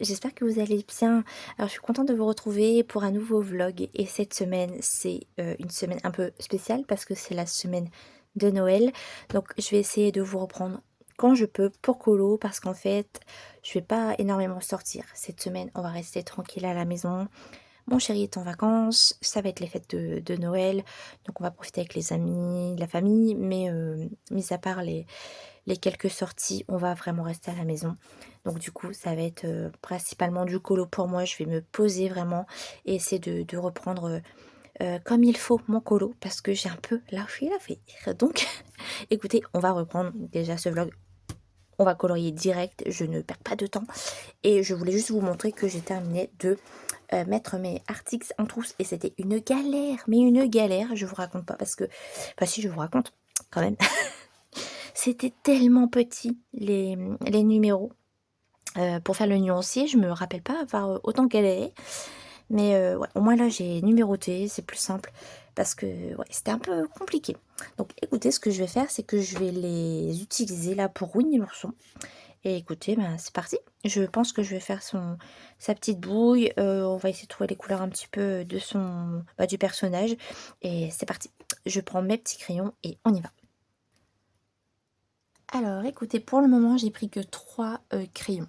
j'espère que vous allez bien. Alors je suis contente de vous retrouver pour un nouveau vlog et cette semaine c'est une semaine un peu spéciale parce que c'est la semaine de Noël. Donc je vais essayer de vous reprendre quand je peux pour colo parce qu'en fait je vais pas énormément sortir. Cette semaine on va rester tranquille à la maison. Mon chéri est en vacances, ça va être les fêtes de Noël, donc on va profiter avec les amis, la famille, mais mis à part les quelques sorties, on va vraiment rester à la maison. Donc du coup, ça va être principalement du colo pour moi. Je vais me poser vraiment et essayer de reprendre comme il faut mon colo parce que j'ai un peu lâché l'affaire. Donc écoutez, on va reprendre déjà ce vlog. On va colorier direct, je ne perds pas de temps. Et je voulais juste vous montrer que j'ai terminé de mettre mes Artix en trousse. Et c'était une galère, mais une galère, je vous raconte pas parce que... Enfin si, je vous raconte quand même. C'était tellement petit les numéros. Pour faire le nuancier, je me rappelle pas avoir autant galéré. Mais ouais, au moins là, j'ai numéroté, c'est plus simple. Parce que ouais, c'était un peu compliqué. Donc écoutez, ce que je vais faire, c'est que je vais les utiliser là pour Winnie l'ourson. Et écoutez, ben, c'est parti. Je pense que je vais faire sa petite bouille. On va essayer de trouver les couleurs un petit peu de du personnage. Et c'est parti. Je prends mes petits crayons et on y va. Alors écoutez, pour le moment, j'ai pris que 3 crayons.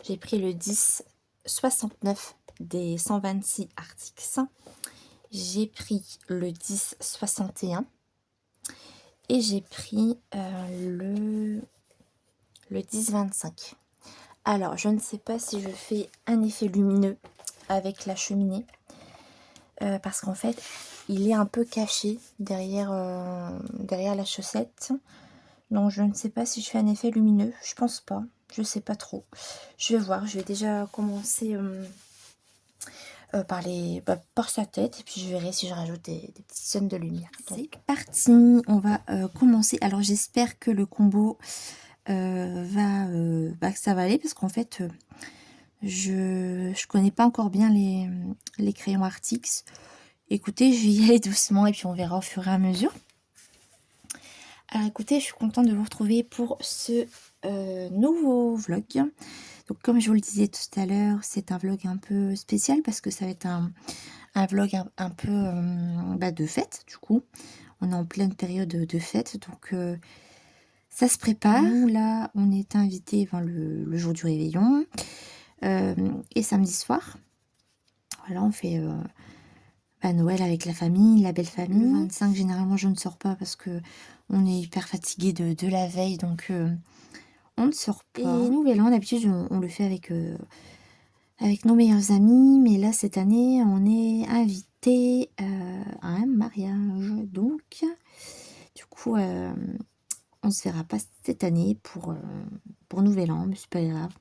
J'ai pris le 10-69 des 126 Artix. J'ai pris le 10-61. Et j'ai pris le 10-25. Alors, je ne sais pas si je fais un effet lumineux avec la cheminée. Parce qu'en fait, il est un peu caché derrière la chaussette. Donc, je ne sais pas si je fais un effet lumineux. Je pense pas. Je sais pas trop. Je vais voir. Je vais déjà commencer par sa tête. Et puis, je verrai si je rajoute des petites zones de lumière. C'est parti. On va commencer. Alors, j'espère que le combo que ça va aller. Parce qu'en fait... je connais pas encore bien les crayons Artix. Écoutez, je vais y aller doucement et puis on verra au fur et à mesure. Alors écoutez, je suis contente de vous retrouver pour ce nouveau vlog. Donc comme je vous le disais tout à l'heure, c'est un vlog un peu spécial parce que ça va être un vlog un peu de fête du coup. On est en pleine période de fête, donc ça se prépare. Nous là, on est invités le jour du réveillon et samedi soir. Voilà, on fait Noël avec la famille, la belle famille. Le 25, généralement, je ne sors pas parce que on est hyper fatigué de la veille, donc on ne sort pas. Et Nouvel An, d'habitude, on le fait avec nos meilleurs amis, mais là, cette année, on est invité à un mariage. Donc, du coup, on se verra pas cette année pour Nouvel An, mais c'est pas grave.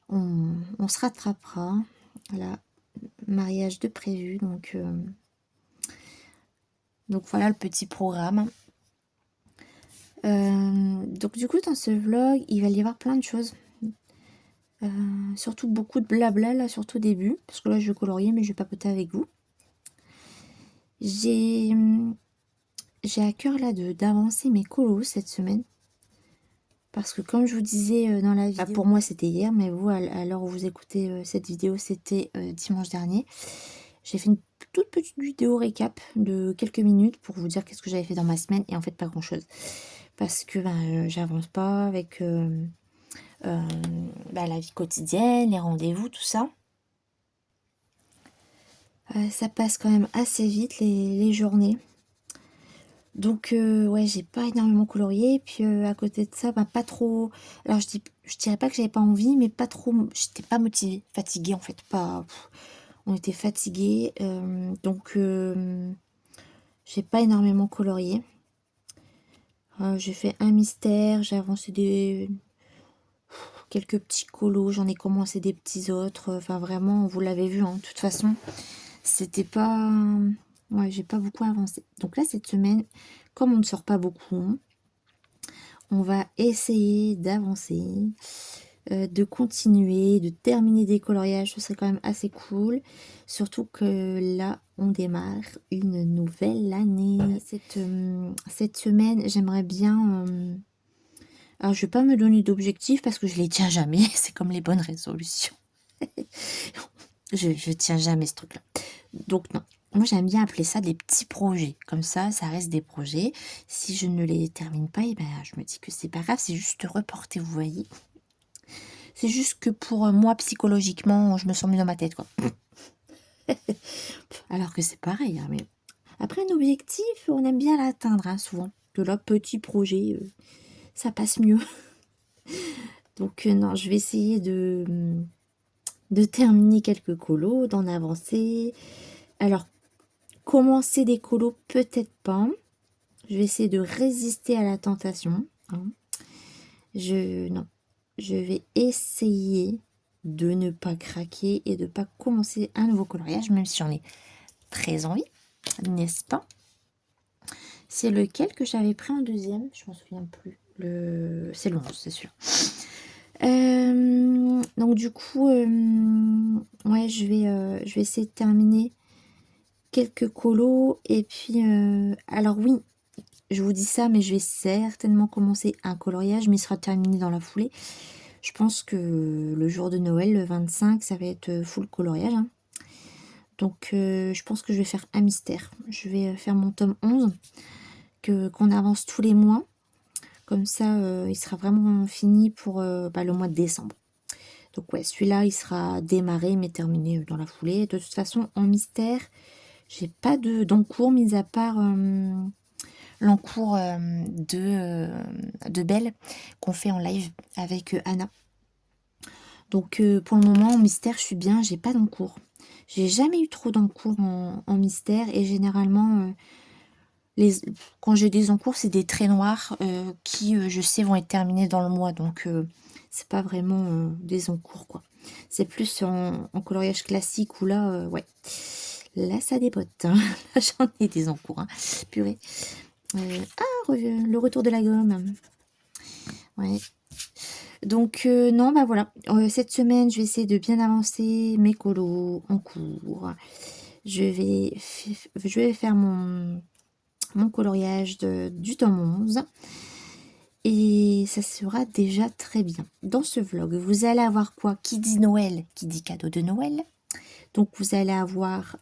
On se rattrapera. Voilà, mariage de prévu, donc voilà le petit programme. Donc du coup dans ce vlog il va y avoir plein de choses, surtout beaucoup de blabla là, surtout au début, parce que là je vais colorier mais je vais papoter avec vous. J'ai à cœur là d'avancer mes colos cette semaine, parce que comme je vous disais dans la vidéo, pour moi c'était hier, mais vous à l'heure où vous écoutez cette vidéo c'était dimanche dernier. J'ai fait une toute petite vidéo récap de quelques minutes pour vous dire qu'est-ce que j'avais fait dans ma semaine, et en fait pas grand chose parce que j'avance pas avec la vie quotidienne, les rendez-vous, tout ça. Ça passe quand même assez vite les journées. Donc ouais, j'ai pas énormément colorié. Et puis à côté de ça, pas trop. Alors je dirais pas que j'avais pas envie, mais pas trop. J'étais pas motivée, fatiguée en fait. Pas. On était fatigués, donc j'ai pas énormément colorié. J'ai fait un mystère, j'ai avancé quelques petits colos, j'en ai commencé des petits autres. Enfin vraiment, vous l'avez vu, hein, de toute façon, c'était pas... Ouais, j'ai pas beaucoup avancé. Donc là, cette semaine, comme on ne sort pas beaucoup, on va essayer d'avancer, de continuer, de terminer des coloriages. Ce serait quand même assez cool. Surtout que là, on démarre une nouvelle année. Cette semaine, j'aimerais bien Alors, je vais pas me donner d'objectif parce que je les tiens jamais. C'est comme les bonnes résolutions. Je tiens jamais ce truc-là. Donc non. Moi, j'aime bien appeler ça des petits projets. Comme ça reste des projets. Si je ne les termine pas, eh ben, je me dis que c'est pas grave, c'est juste reporté, vous voyez. C'est juste que pour moi, psychologiquement, je me sens mieux dans ma tête, quoi. Alors que c'est pareil, hein, mais après un objectif, on aime bien l'atteindre, hein, souvent. Que là, petit projet, ça passe mieux. Donc non, je vais essayer de terminer quelques colos, d'en avancer. Alors, commencer des colos, peut-être pas. Je vais essayer de résister à la tentation, hein. Non, je vais essayer de ne pas craquer et de ne pas commencer un nouveau coloriage, même si j'en ai très envie, n'est-ce pas? C'est lequel que j'avais pris en deuxième? Je m'en souviens plus. C'est le 11, c'est celui-là. Donc du coup, ouais, je vais essayer de terminer quelques colos. Et puis, alors oui, je vous dis ça, mais je vais certainement commencer un coloriage, mais il sera terminé dans la foulée. Je pense que le jour de Noël, le 25, ça va être full coloriage, hein. Donc, je pense que je vais faire un mystère. Je vais faire mon tome 11, qu'on avance tous les mois. Comme ça, il sera vraiment fini pour le mois de décembre. Donc ouais, celui-là, il sera démarré, mais terminé dans la foulée. De toute façon, en mystère, j'ai pas d'encours, mis à part l'encours de Belle qu'on fait en live avec Anna. Donc pour le moment, en mystère, je suis bien, j'ai pas d'encours. J'ai jamais eu trop d'encours en mystère, et généralement, quand j'ai des encours, c'est des traits noirs qui, je sais, vont être terminés dans le mois. Donc c'est pas vraiment des encours, quoi. C'est plus en coloriage classique où là, ouais. Là, ça dépote, hein. Là, j'en ai des encours, hein. Purée. Le retour de la gomme. Ouais. Donc, non, bah voilà. Cette semaine, je vais essayer de bien avancer mes colos en cours. Je vais faire mon coloriage du tome 11. Et ça sera déjà très bien. Dans ce vlog, vous allez avoir quoi? Qui dit Noël, qui dit cadeau de Noël. Donc, vous allez avoir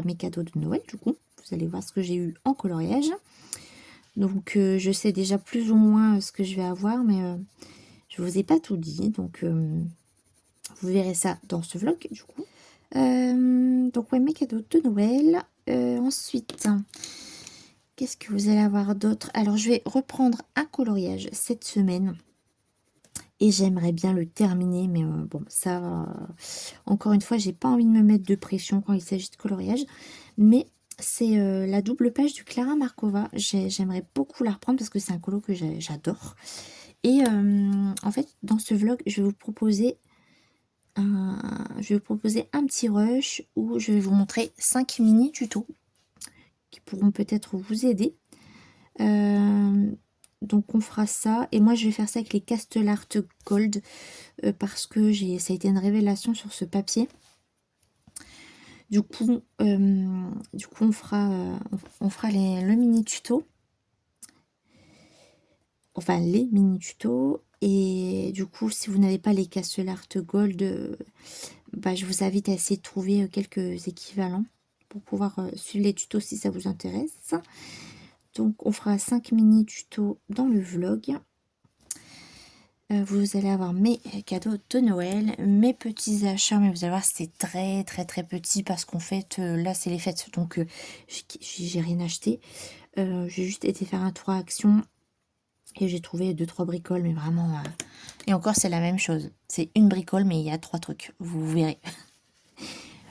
mes cadeaux de Noël, du coup. Vous allez voir ce que j'ai eu en coloriage. Donc, je sais déjà plus ou moins ce que je vais avoir, mais je vous ai pas tout dit. Donc, vous verrez ça dans ce vlog, du coup. Donc, ouais, mes cadeaux de Noël. Ensuite, qu'est-ce que vous allez avoir d'autre? Alors, je vais reprendre un coloriage cette semaine. Et j'aimerais bien le terminer, mais bon, ça, encore une fois, j'ai pas envie de me mettre de pression quand il s'agit de coloriage. Mais c'est la double page du Clara Markova. J'aimerais beaucoup la reprendre parce que c'est un colo que j'adore. Et en fait, dans ce vlog, je vais vous proposer un petit rush où je vais vous montrer 5 mini tutos qui pourront peut-être vous aider. Donc on fera ça, et moi je vais faire ça avec les Castle Art Gold parce que ça a été une révélation sur ce papier. Du coup on fera le mini tuto, enfin les mini tutos. Et du coup, si vous n'avez pas les Castle Art Gold, je vous invite à essayer de trouver quelques équivalents pour pouvoir suivre les tutos si ça vous intéresse. Donc on fera 5 mini tutos dans le vlog. Vous allez avoir mes cadeaux de Noël, mes petits achats, mais vous allez voir, c'est très très très petit parce qu'en fait, là c'est les fêtes, donc j'ai rien acheté. J'ai juste été faire un tour à Action et j'ai trouvé 2-3 bricoles, mais vraiment... Et encore, c'est la même chose. C'est une bricole, mais il y a 3 trucs, vous verrez.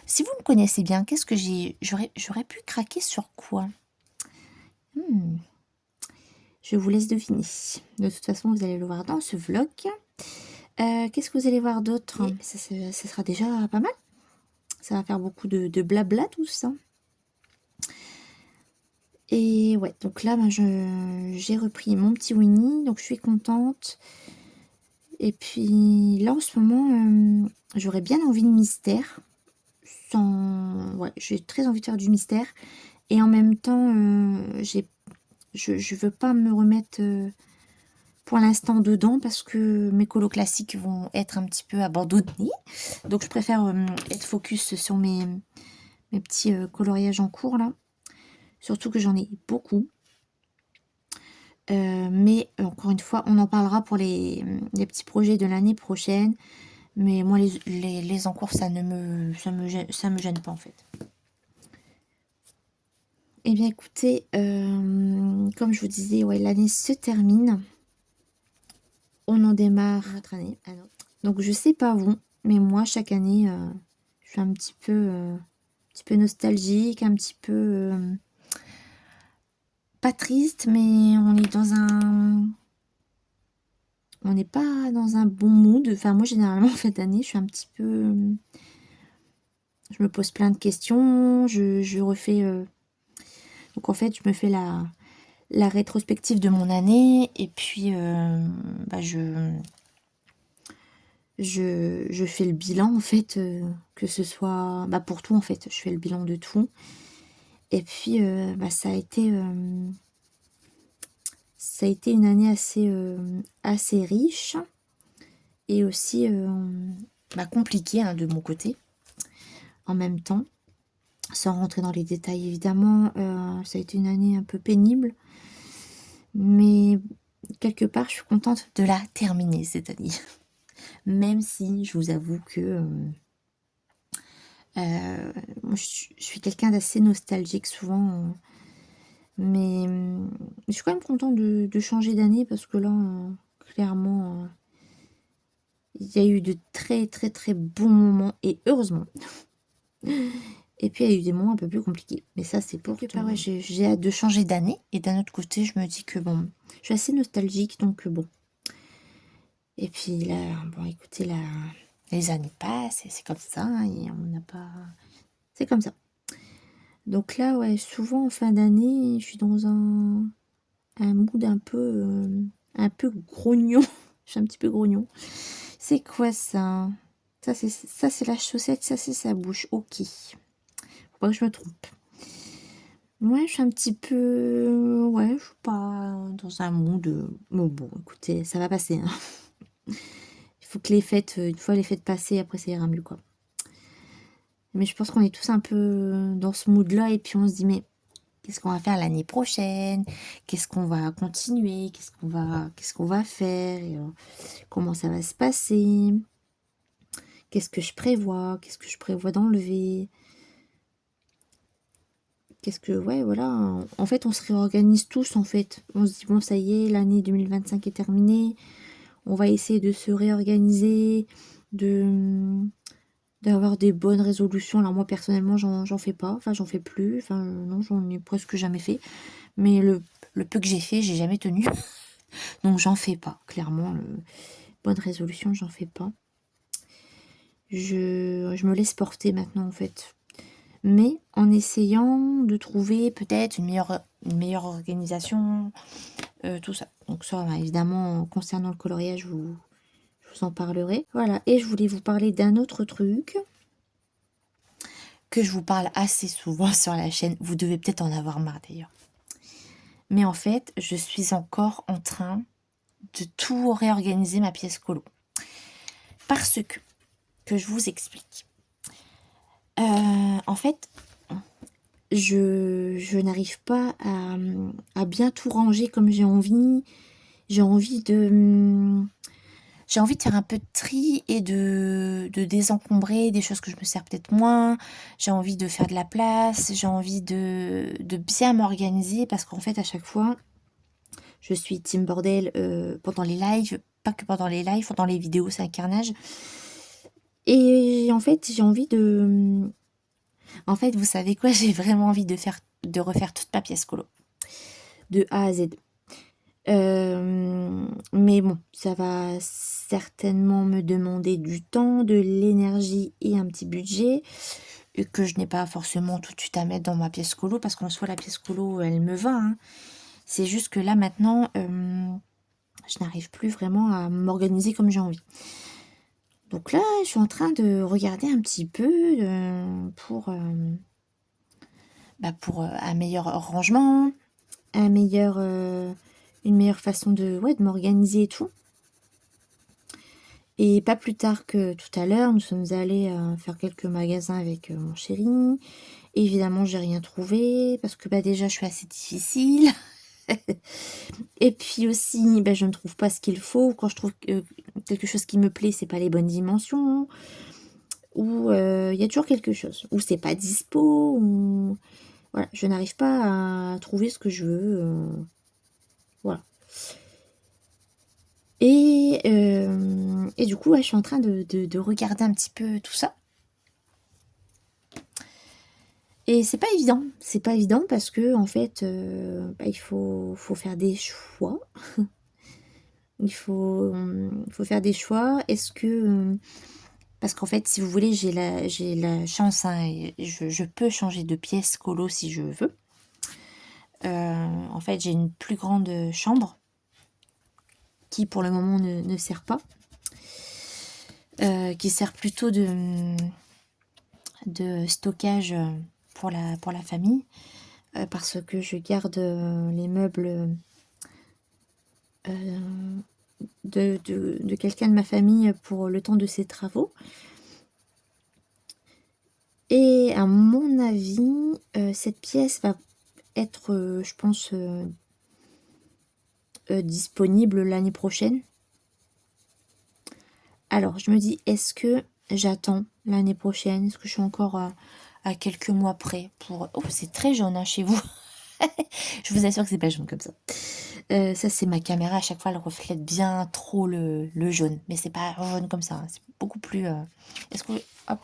Si vous me connaissez bien, qu'est-ce que j'aurais pu craquer sur quoi? Je vous laisse deviner. De toute façon, vous allez le voir dans ce vlog. Qu'est-ce que vous allez voir d'autre? Ça sera déjà pas mal. Ça va faire beaucoup de blabla, tout ça. Et ouais, donc là, j'ai repris mon petit Winnie. Donc, je suis contente. Et puis, là, en ce moment, j'aurais bien envie de mystère. Ouais, j'ai très envie de faire du mystère. Et en même temps, je veux pas me remettre pour l'instant dedans parce que mes colos classiques vont être un petit peu abandonnés. Donc je préfère être focus sur mes petits coloriages en cours là. Surtout que j'en ai beaucoup. Mais encore une fois, on en parlera pour les petits projets de l'année prochaine. Mais moi, les en cours, ça me gêne pas en fait. Eh bien écoutez, comme je vous disais, ouais, l'année se termine. On en démarre notre année. Donc je sais pas vous, mais moi chaque année, je suis un petit peu nostalgique, un petit peu pas triste, mais on est dans on n'est pas dans un bon mood. Enfin moi généralement en fin d'année, je suis un petit peu, je me pose plein de questions, je refais. Donc en fait, je me fais la rétrospective de mon année et puis bah, je fais le bilan en fait, que ce soit bah, pour tout en fait, je fais le bilan de tout. Et puis bah, ça a été une année assez riche et aussi bah, compliquée hein, de mon côté en même temps. Sans rentrer dans les détails évidemment, ça a été une année un peu pénible, mais quelque part je suis contente de la terminer cette année. Même si je vous avoue que moi, je suis quelqu'un d'assez nostalgique souvent, mais je suis quand même contente de changer d'année parce que là, clairement, il y a eu de très très très bons moments et heureusement. Et puis il y a eu des moments un peu plus compliqués. Mais ça, c'est pour tout. Ouais, j'ai hâte de changer d'année. Et d'un autre côté, je me dis que bon, je suis assez nostalgique, donc bon. Et puis là, bon, écoutez, là, les années passent et c'est comme ça. Et on n'a pas. C'est comme ça. Donc là, ouais, souvent en fin d'année, je suis dans un mood un peu grognon. Je suis un petit peu grognon. C'est quoi ça? Ça, c'est la chaussette, ça, c'est sa bouche. Ok. Faut pas que je me trompe. Ouais, je suis un petit peu... Ouais, je suis pas dans un mood... Bon, écoutez, ça va passer. Hein. Il faut que les fêtes... Une fois les fêtes passées, après ça ira mieux, quoi. Mais je pense qu'on est tous un peu dans ce mood-là. Et puis on se dit, mais qu'est-ce qu'on va faire l'année prochaine? Qu'est-ce qu'on va continuer? Qu'est-ce qu'on va faire? Et, comment ça va se passer? Qu'est-ce que je prévois? Qu'est-ce que je prévois d'enlever? Qu'est-ce que... Ouais, voilà. En fait, on se réorganise tous, en fait. On se dit, bon, ça y est, l'année 2025 est terminée. On va essayer de se réorganiser, d'avoir des bonnes résolutions. Alors moi, personnellement, j'en fais pas. Enfin, j'en fais plus. Enfin, non, j'en ai presque jamais fait. Mais le peu que j'ai fait, j'ai jamais tenu. Donc, j'en fais pas. Clairement, bonne résolution, j'en fais pas. Je me laisse porter maintenant, en fait. Mais en essayant de trouver peut-être une meilleure organisation, tout ça. Donc ça, bah, évidemment, concernant le coloriage, je vous en parlerai. Voilà, et je voulais vous parler d'un autre truc que je vous parle assez souvent sur la chaîne. Vous devez peut-être en avoir marre d'ailleurs. Mais en fait, je suis encore en train de tout réorganiser ma pièce colo. Parce que je vous explique. En fait, je n'arrive pas à bien tout ranger comme j'ai envie. J'ai envie de faire un peu de tri et de désencombrer des choses que je me sers peut-être moins. J'ai envie de faire de la place. J'ai envie de bien m'organiser parce qu'en fait, à chaque fois, je suis team bordel pendant les lives. Pas que pendant les lives, pendant les vidéos, c'est un carnage. Et en fait, j'ai envie de... En fait, vous savez quoi? J'ai vraiment envie de refaire toute ma pièce colo. De A à Z. Mais bon, ça va certainement me demander du temps, de l'énergie et un petit budget et que je n'ai pas forcément tout de suite à mettre dans ma pièce colo parce qu'en soi la pièce colo elle me va. Hein. C'est juste que là maintenant, je n'arrive plus vraiment à m'organiser comme j'ai envie. Donc là, je suis en train de regarder un petit peu pour un meilleur rangement, un meilleur une meilleure façon de, ouais, de m'organiser et tout. Et pas plus tard que tout à l'heure, nous sommes allés faire quelques magasins avec mon chéri. Évidemment, j'ai rien trouvé parce que bah, déjà, je suis assez difficile. Et puis aussi, bah, je ne trouve pas ce qu'il faut. Quand je trouve quelque chose qui me plaît, c'est pas les bonnes dimensions. Ou il y a toujours quelque chose. Ou c'est pas dispo. Ou... Voilà, je n'arrive pas à trouver ce que je veux. Voilà. Et du coup, ouais, je suis en train de regarder un petit peu tout ça. Et c'est pas évident parce que en fait, bah, il faut faire des choix. Il faut faire des choix. Est-ce que, parce qu'en fait, si vous voulez, j'ai la chance, hein, et je peux changer de pièce colo si je veux. En fait, j'ai une plus grande chambre qui, pour le moment, ne sert pas. Qui sert plutôt de stockage pour la famille. Parce que je garde les meubles de quelqu'un de ma famille pour le temps de ses travaux. Et à mon avis, cette pièce va être, je pense, disponible l'année prochaine. Alors, je me dis, est-ce que j'attends l'année prochaine? Est-ce que je suis encore à quelques mois près pour... Oh, c'est très jaune hein, chez vous. Je vous assure que c'est pas jaune comme ça. Ça, c'est ma caméra. À chaque fois, elle reflète bien trop le jaune. Mais c'est pas jaune comme ça. Hein. C'est beaucoup plus... Est-ce que... Hop.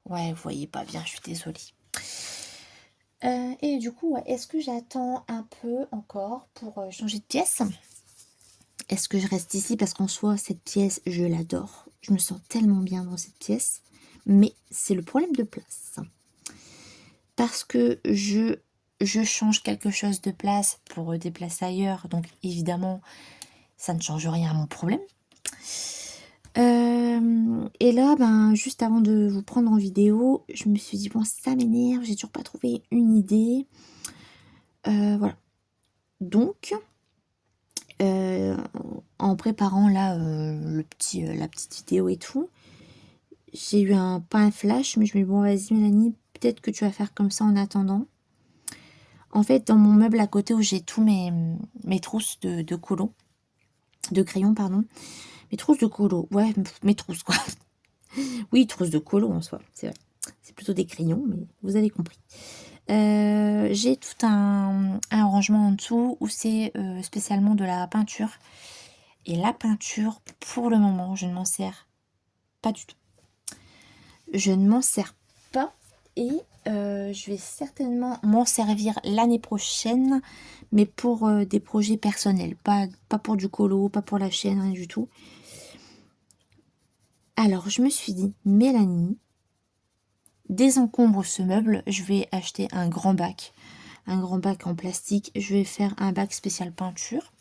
Ouais, vous voyez pas bien, je suis désolée. Et du coup, ouais, est-ce que j'attends un peu encore pour changer de pièce? Est-ce que je reste ici? Parce qu'en soi, cette pièce, je l'adore. Je me sens tellement bien dans cette pièce. Mais c'est le problème de place. Parce que je change quelque chose de place pour déplacer ailleurs. Donc évidemment, ça ne change rien à mon problème. Et là, ben, juste avant de vous prendre en vidéo, je me suis dit, bon, ça m'énerve, j'ai toujours pas trouvé une idée. Voilà. Donc, en préparant là la petite vidéo et tout, j'ai eu pas un flash, mais je me dis, bon, vas-y Mélanie, peut-être que tu vas faire comme ça en attendant. En fait, dans mon meuble à côté où j'ai tous mes trousses de colo, de crayon, pardon, mes trousses de colo, ouais, mes trousses quoi. Oui, trousses de colo en soi, c'est vrai. C'est plutôt des crayons, mais vous avez compris. J'ai tout un rangement en dessous où c'est spécialement de la peinture. Et la peinture, pour le moment, je ne m'en sers pas du tout. Je ne m'en sers pas et je vais certainement m'en servir l'année prochaine, mais pour des projets personnels, pas pour du colo, pas pour la chaîne, rien du tout. Alors, je me suis dit, Mélanie, désencombre ce meuble, je vais acheter un grand bac en plastique, je vais faire un bac spécial peinture.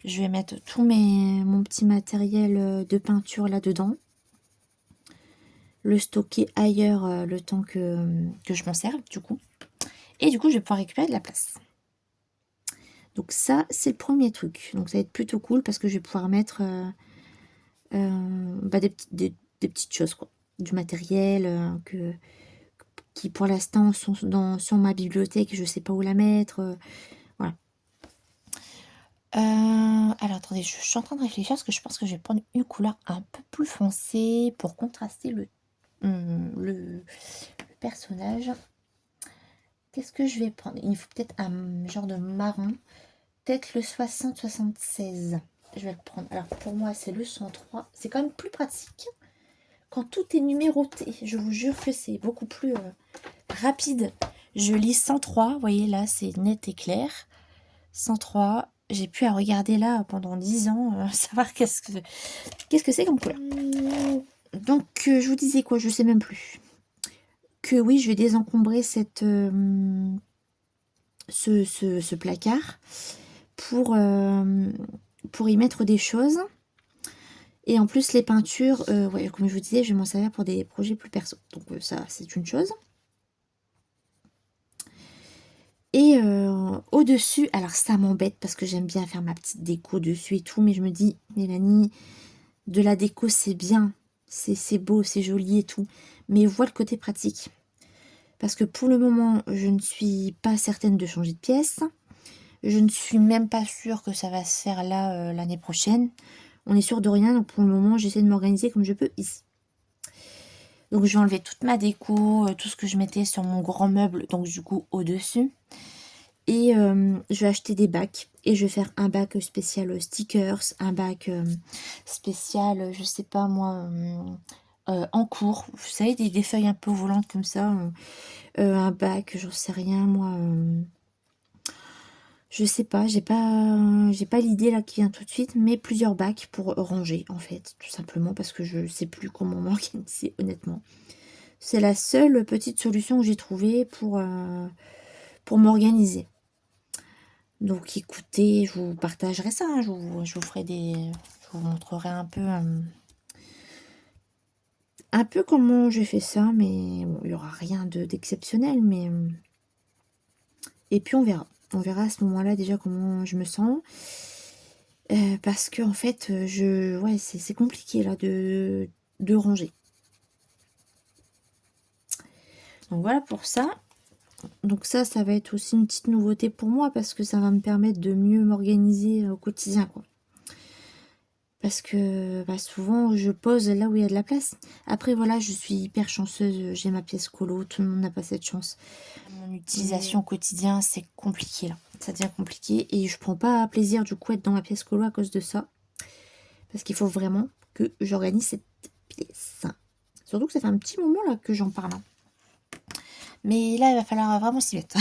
Je vais mettre tout mon petit matériel de peinture là-dedans. Le stocker ailleurs le temps que je m'en serve, du coup. Et du coup, je vais pouvoir récupérer de la place. Donc ça, c'est le premier truc. Donc ça va être plutôt cool parce que je vais pouvoir mettre bah, des petites choses, quoi. Du matériel qui, pour l'instant, sont sur ma bibliothèque et je ne sais pas où la mettre. Voilà. Alors attendez, je suis en train de réfléchir parce que je pense que je vais prendre une couleur un peu plus foncée pour contraster le personnage. Qu'est-ce que je vais prendre? Il faut peut-être un genre de marron. Peut-être le 60-76. Je vais le prendre. Alors pour moi, c'est le 103. C'est quand même plus pratique quand tout est numéroté. Je vous jure que c'est beaucoup plus rapide. Je lis 103. Vous voyez là, c'est net et clair. 103. J'ai pu à regarder là pendant 10 ans, savoir qu'est-ce que c'est comme couleur. Donc, je vous disais quoi? Je sais même plus. Que oui, je vais désencombrer ce placard pour y mettre des choses. Et en plus, les peintures, ouais, comme je vous disais, je vais m'en servir pour des projets plus perso. Donc ça, c'est une chose. Et au-dessus, alors ça m'embête parce que j'aime bien faire ma petite déco dessus et tout, mais je me dis, Mélanie, de la déco c'est bien, c'est beau, c'est joli et tout, mais vois le côté pratique. Parce que pour le moment, je ne suis pas certaine de changer de pièce. Je ne suis même pas sûre que ça va se faire là l'année prochaine. On est sûr de rien, donc pour le moment, j'essaie de m'organiser comme je peux ici. Donc je vais enlever toute ma déco, tout ce que je mettais sur mon grand meuble, donc du coup au-dessus. Et je vais acheter des bacs. Et je vais faire un bac spécial stickers, un bac spécial, je sais pas moi, en cours. Vous savez, des feuilles un peu volantes comme ça. Un bac, j'en sais rien moi. Je sais pas, j'ai pas l'idée là qui vient tout de suite, mais plusieurs bacs pour ranger en fait, tout simplement parce que je sais plus comment m'organiser honnêtement. C'est la seule petite solution que j'ai trouvée pour m'organiser. Donc écoutez, je vous partagerai ça, hein, je vous ferai je vous montrerai un peu comment j'ai fait ça, mais bon, il n'y aura rien d'exceptionnel, mais et puis on verra. On verra à ce moment-là déjà comment je me sens. Parce que en fait, ouais, c'est compliqué là de ranger. Donc voilà pour ça. Donc ça va être aussi une petite nouveauté pour moi parce que ça va me permettre de mieux m'organiser au quotidien, quoi. Parce que bah, souvent, je pose là où il y a de la place. Après, voilà, je suis hyper chanceuse. J'ai ma pièce colo. Tout le monde n'a pas cette chance. Mon utilisation au quotidien, c'est compliqué là. Ça devient compliqué. Et je prends pas plaisir du coup à être dans ma pièce colo à cause de ça. Parce qu'il faut vraiment que j'organise cette pièce. Surtout que ça fait un petit moment là que j'en parle, hein. Mais là, il va falloir vraiment s'y mettre.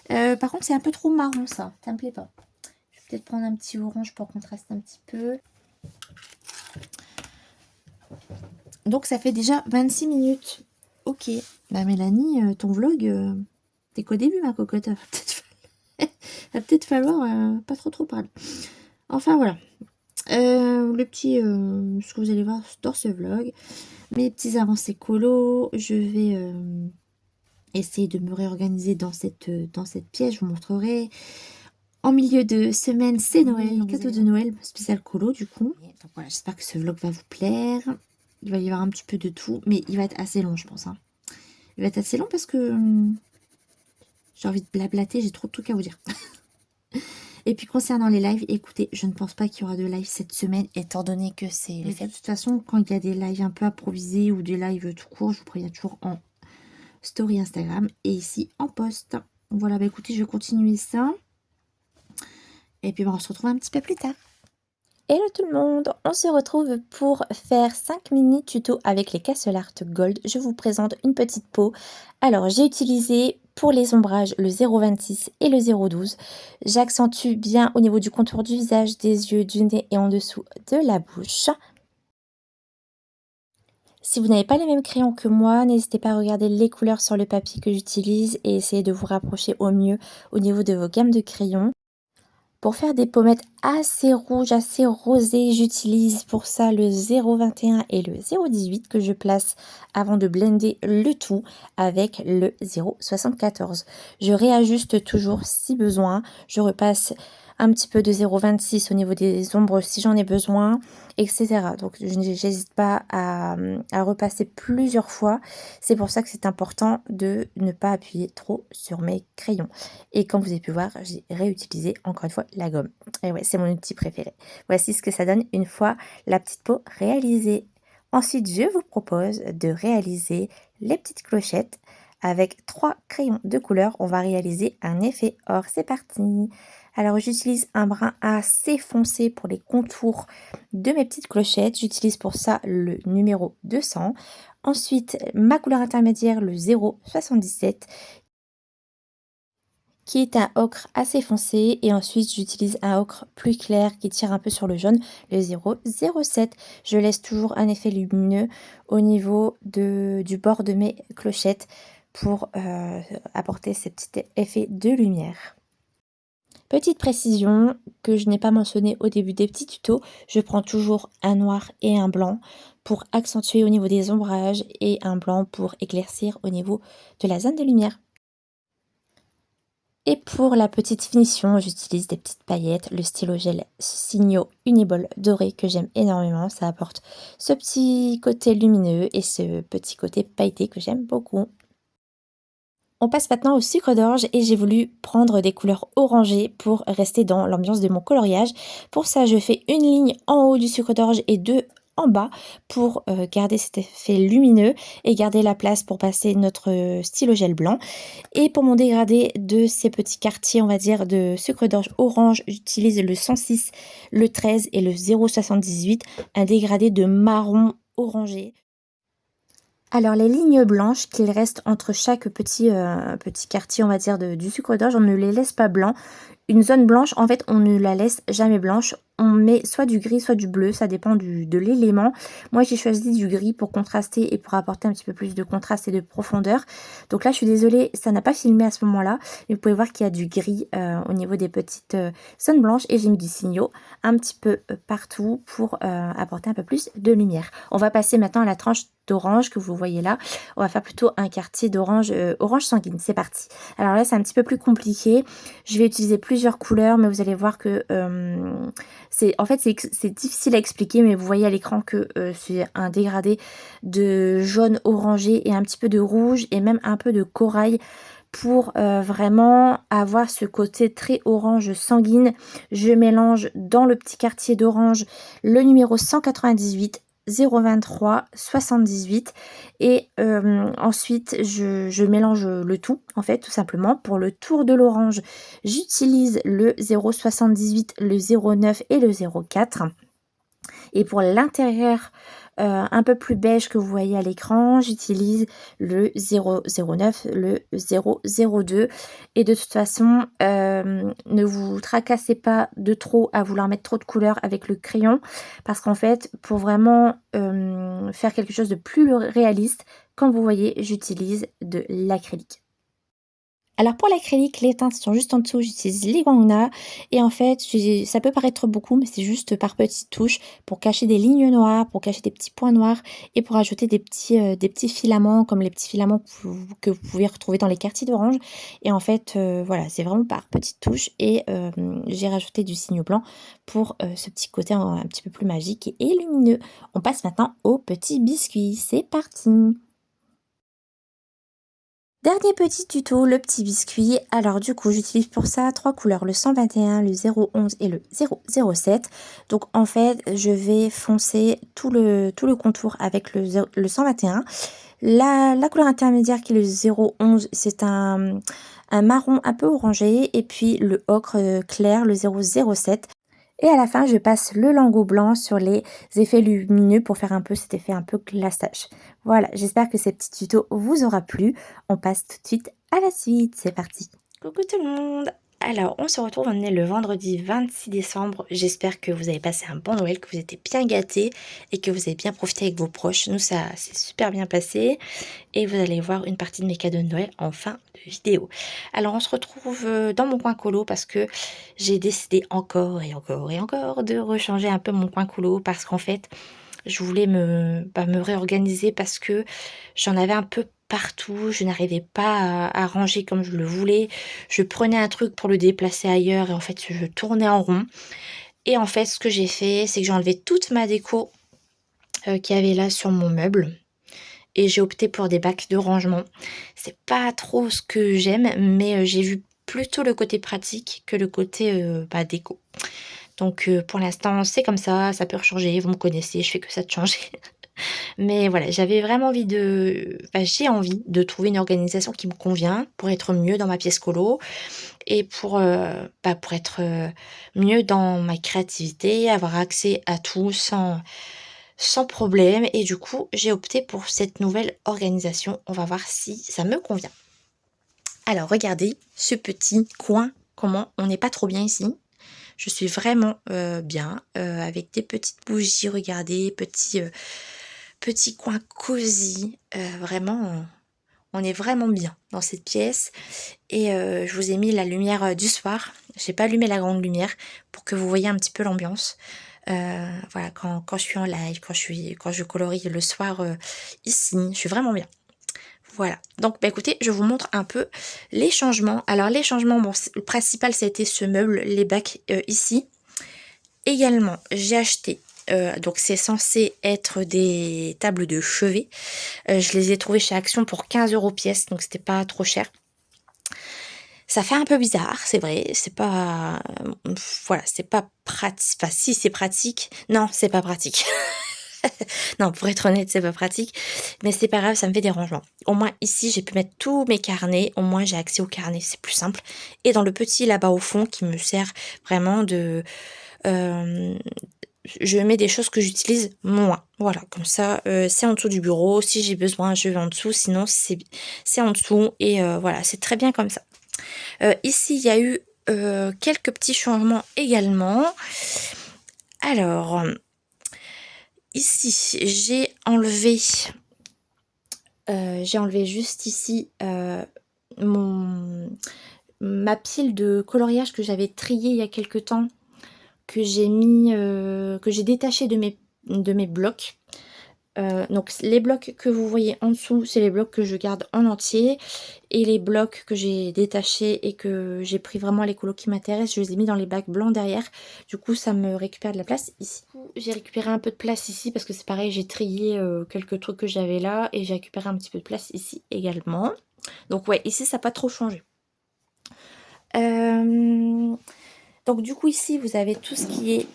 Par contre, c'est un peu trop marron ça. Ça me plaît pas. Je vais peut-être prendre un petit orange pour contraster un petit peu. Donc ça fait déjà 26 minutes. Ok. Bah Mélanie, ton vlog, t'es qu'au début ma cocotte. Va peut-être falloir pas trop parler. Enfin voilà. Le petit, ce que vous allez voir dans ce vlog. Mes petits avancées colo. Je vais essayer de me réorganiser dans cette pièce. Je vous montrerai. En milieu de semaine, c'est Noël. Cadeau de Noël spécial colo du coup. Donc voilà, j'espère que ce vlog va vous plaire. Il va y avoir un petit peu de tout, mais il va être assez long, je pense, hein. Il va être assez long parce que j'ai envie de blablater, j'ai trop de trucs à vous dire. Et puis concernant les lives, écoutez, je ne pense pas qu'il y aura de live cette semaine, étant donné que c'est les fêtes. De toute façon, quand il y a des lives un peu improvisés ou des lives tout court, je vous préviens toujours en story Instagram et ici en post. Voilà, bah écoutez, je vais continuer ça. Et puis bah, on se retrouve un petit peu plus tard. Hello tout le monde, on se retrouve pour faire 5 mini tutos avec les Castle Art Gold. Je vous présente une petite peau. Alors j'ai utilisé pour les ombrages le 0,26 et le 0,12. J'accentue bien au niveau du contour du visage, des yeux, du nez et en dessous de la bouche. Si vous n'avez pas les mêmes crayons que moi, n'hésitez pas à regarder les couleurs sur le papier que j'utilise et essayer de vous rapprocher au mieux au niveau de vos gammes de crayons. Pour faire des pommettes assez rouges, assez rosées, j'utilise pour ça le 0,21 et le 0,18 que je place avant de blender le tout avec le 0,74. Je réajuste toujours si besoin. Je repasse un petit peu de 0,26 au niveau des ombres si j'en ai besoin, etc. Donc je n'hésite pas à repasser plusieurs fois. C'est pour ça que c'est important de ne pas appuyer trop sur mes crayons. Et comme vous avez pu voir, j'ai réutilisé encore une fois la gomme. Et ouais, c'est mon outil préféré. Voici ce que ça donne une fois la petite peau réalisée. Ensuite, je vous propose de réaliser les petites clochettes. Avec 3 crayons de couleur, on va réaliser un effet or. C'est parti! Alors, j'utilise un brun assez foncé pour les contours de mes petites clochettes. J'utilise pour ça le numéro 200. Ensuite, ma couleur intermédiaire, le 0,77, qui est un ocre assez foncé. Et ensuite, j'utilise un ocre plus clair qui tire un peu sur le jaune, le 0,07. Je laisse toujours un effet lumineux au niveau du bord de mes clochettes pour apporter ce petit effet de lumière. Petite précision que je n'ai pas mentionné au début des petits tutos, je prends toujours un noir et un blanc pour accentuer au niveau des ombrages et un blanc pour éclaircir au niveau de la zone de lumière. Et pour la petite finition, j'utilise des petites paillettes, le stylo gel Signo Uniball doré que j'aime énormément. Ça apporte ce petit côté lumineux et ce petit côté pailleté que j'aime beaucoup. On passe maintenant au sucre d'orge et j'ai voulu prendre des couleurs orangées pour rester dans l'ambiance de mon coloriage. Pour ça, je fais une ligne en haut du sucre d'orge et deux en bas pour garder cet effet lumineux et garder la place pour passer notre stylo gel blanc. Et pour mon dégradé de ces petits quartiers, on va dire, de sucre d'orge orange, j'utilise le 106, le 13 et le 0,78, un dégradé de marron orangé. Alors les lignes blanches qu'il reste entre chaque petit quartier, on va dire, du sucre d'orge, on ne les laisse pas blancs. Une zone blanche, en fait, on ne la laisse jamais blanche. On met soit du gris, soit du bleu, ça dépend de l'élément. Moi, j'ai choisi du gris pour contraster et pour apporter un petit peu plus de contraste et de profondeur. Donc là, je suis désolée, ça n'a pas filmé à ce moment-là. Mais vous pouvez voir qu'il y a du gris au niveau des petites zones blanches. Et j'ai mis du signaux un petit peu partout pour apporter un peu plus de lumière. On va passer maintenant à la tranche d'orange que vous voyez là. On va faire plutôt un quartier d'orange, orange sanguine. C'est parti. Alors là, c'est un petit peu plus compliqué. Je vais utiliser plusieurs couleurs, mais vous allez voir que c'est difficile à expliquer, mais vous voyez à l'écran que c'est un dégradé de jaune orangé et un petit peu de rouge et même un peu de corail pour vraiment avoir ce côté très orange sanguine. Je mélange dans le petit quartier d'orange le numéro 198, 023 78 et ensuite je mélange le tout en fait tout simplement. Pour le tour de l'orange, j'utilise le 078, le 09 et le 04. Et pour l'intérieur un peu plus beige que vous voyez à l'écran, j'utilise le 009, le 002. Et de toute façon, ne vous tracassez pas de trop à vouloir mettre trop de couleurs avec le crayon. Parce qu'en fait, pour vraiment faire quelque chose de plus réaliste, comme vous voyez, j'utilise de l'acrylique. Alors pour l'acrylique, les teintes sont juste en dessous, j'utilise les Wangna et en fait, ça peut paraître beaucoup, mais c'est juste par petites touches pour cacher des lignes noires, pour cacher des petits points noirs et pour ajouter des petits filaments comme les petits filaments que vous pouvez retrouver dans les quartiers d'orange. Et en fait, voilà, c'est vraiment par petites touches et j'ai rajouté du signe blanc pour ce petit côté un petit peu plus magique et lumineux. On passe maintenant au petit biscuit, c'est parti! Dernier petit tuto, le petit biscuit. Alors du coup, j'utilise pour ça trois couleurs, le 121, le 011 et le 007. Donc en fait, je vais foncer tout le contour avec le 121. La couleur intermédiaire qui est le 011, c'est un marron un peu orangé. Et puis le ocre clair, le 007. Et à la fin, je passe le lingot blanc sur les effets lumineux pour faire un peu cet effet un peu glaçage. Voilà, j'espère que ces petits tutos vous aura plu. On passe tout de suite à la suite. C'est parti. Coucou tout le monde. Alors, on se retrouve, on est le vendredi 26 décembre. J'espère que vous avez passé un bon Noël, que vous êtes bien gâtés et que vous avez bien profité avec vos proches. Nous, ça s'est super bien passé et vous allez voir une partie de mes cadeaux de Noël en fin de vidéo. Alors on se retrouve dans mon coin colo parce que j'ai décidé encore et encore et encore de rechanger un peu mon coin colo parce qu'en fait je voulais me réorganiser parce que j'en avais un peu partout, je n'arrivais pas à ranger comme je le voulais. Je prenais un truc pour le déplacer ailleurs et en fait je tournais en rond. Et en fait ce que j'ai fait, c'est que j'ai enlevé toute ma déco qu'il y avait là sur mon meuble et j'ai opté pour des bacs de rangement. C'est pas trop ce que j'aime, mais j'ai vu plutôt le côté pratique que le côté déco. Donc pour l'instant, c'est comme ça peut changer. Vous me connaissez, je fais que ça de changer. Mais voilà, j'avais vraiment envie j'ai envie de trouver une organisation qui me convient pour être mieux dans ma pièce colo et pour être mieux dans ma créativité, avoir accès à tout sans problème et du coup, j'ai opté pour cette nouvelle organisation. On va voir si ça me convient. Alors regardez ce petit coin, comment on n'est pas trop bien ici. Je suis vraiment bien avec des petites bougies, regardez, petit coin cosy. Vraiment, on est vraiment bien dans cette pièce. Et je vous ai mis la lumière du soir. J'ai pas allumé la grande lumière pour que vous voyez un petit peu l'ambiance. Voilà, quand je suis en live, quand je colorie le soir ici, je suis vraiment bien. Voilà, donc bah écoutez, je vous montre un peu les changements. Alors les changements, bon, le principal ça a été ce meuble, les bacs ici. Également, j'ai acheté, donc c'est censé être des tables de chevet. Je les ai trouvées chez Action pour 15 € pièce, donc c'était pas trop cher. Ça fait un peu bizarre, c'est vrai, c'est pas, voilà, c'est pas pratique. Enfin si, c'est pratique. Non, c'est pas pratique. Non, pour être honnête, c'est pas pratique, mais c'est pas grave, ça me fait des rangements. Au moins ici, j'ai pu mettre tous mes carnets, au moins j'ai accès aux carnets, c'est plus simple. Et dans le petit là-bas au fond qui me sert vraiment de, hem, je mets des choses que j'utilise moins. Voilà, comme ça, c'est en dessous du bureau. Si j'ai besoin, je vais en dessous, sinon c'est en dessous et voilà, c'est très bien comme ça. Ici, il y a eu, quelques petits changements également. Alors, ici, j'ai enlevé juste ici, mon ma pile de coloriage que j'avais triée il y a quelque temps, que j'ai mis, que j'ai détaché de mes blocs. Donc les blocs que vous voyez en dessous, c'est les blocs que je garde en entier et les blocs que j'ai détachés et que j'ai pris vraiment les colos qui m'intéressent, je les ai mis dans les bacs blancs derrière. Du coup, ça me récupère de la place ici. J'ai récupéré un peu de place ici parce que c'est pareil, j'ai trié quelques trucs que j'avais là et j'ai récupéré un petit peu de place ici également. Donc ouais, ici, ça n'a pas trop changé. Donc du coup, ici, vous avez tout ce qui est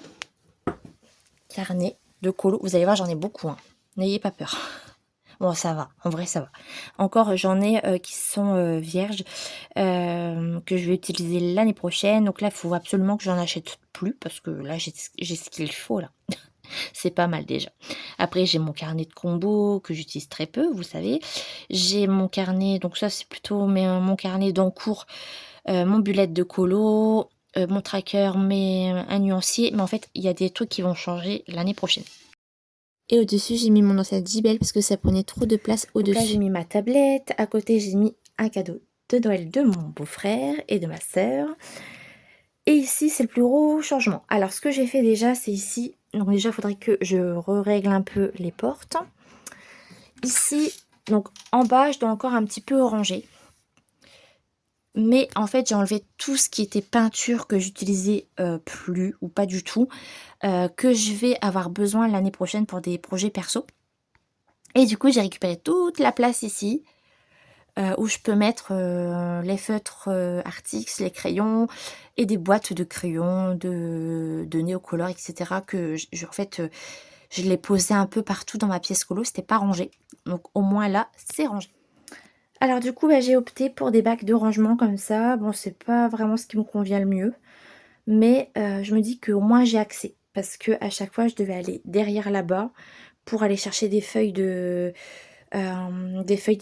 carnet de colos. Vous allez voir, j'en ai beaucoup, hein. N'ayez pas peur. Bon, ça va, en vrai, ça va. Encore, j'en ai qui sont vierges, que je vais utiliser l'année prochaine. Donc là, il faut absolument que j'en achète plus parce que là, j'ai ce qu'il faut là. C'est pas mal déjà. Après, j'ai mon carnet de combo que j'utilise très peu, vous savez. J'ai mon carnet, donc ça, c'est plutôt mon carnet d'encours, mon bullet de colo, mon tracker, un nuancier. Mais en fait, il y a des trucs qui vont changer l'année prochaine. Et au-dessus, j'ai mis mon ancienne J-Bell parce que ça prenait trop de place au-dessus. Donc là, j'ai mis ma tablette. À côté, j'ai mis un cadeau de Noël de mon beau-frère et de ma sœur. Et ici, c'est le plus gros changement. Alors, ce que j'ai fait déjà, c'est ici. Donc déjà, il faudrait que je règle un peu les portes. Ici, donc en bas, je dois encore un petit peu ranger. Mais en fait, j'ai enlevé tout ce qui était peinture que j'utilisais plus ou pas du tout. Que je vais avoir besoin l'année prochaine pour des projets perso. Et du coup, j'ai récupéré toute la place ici, où je peux mettre les feutres Artix, les crayons et des boîtes de crayons, de Néocolor, etc. que en fait, je les posais un peu partout dans ma pièce colo, c'était pas rangé. Donc au moins là, c'est rangé. Alors du coup, bah, j'ai opté pour des bacs de rangement comme ça. Bon, c'est pas vraiment ce qui me convient le mieux, mais je me dis qu'au moins j'ai accès. Parce que à chaque fois, je devais aller derrière là-bas pour aller chercher des feuilles des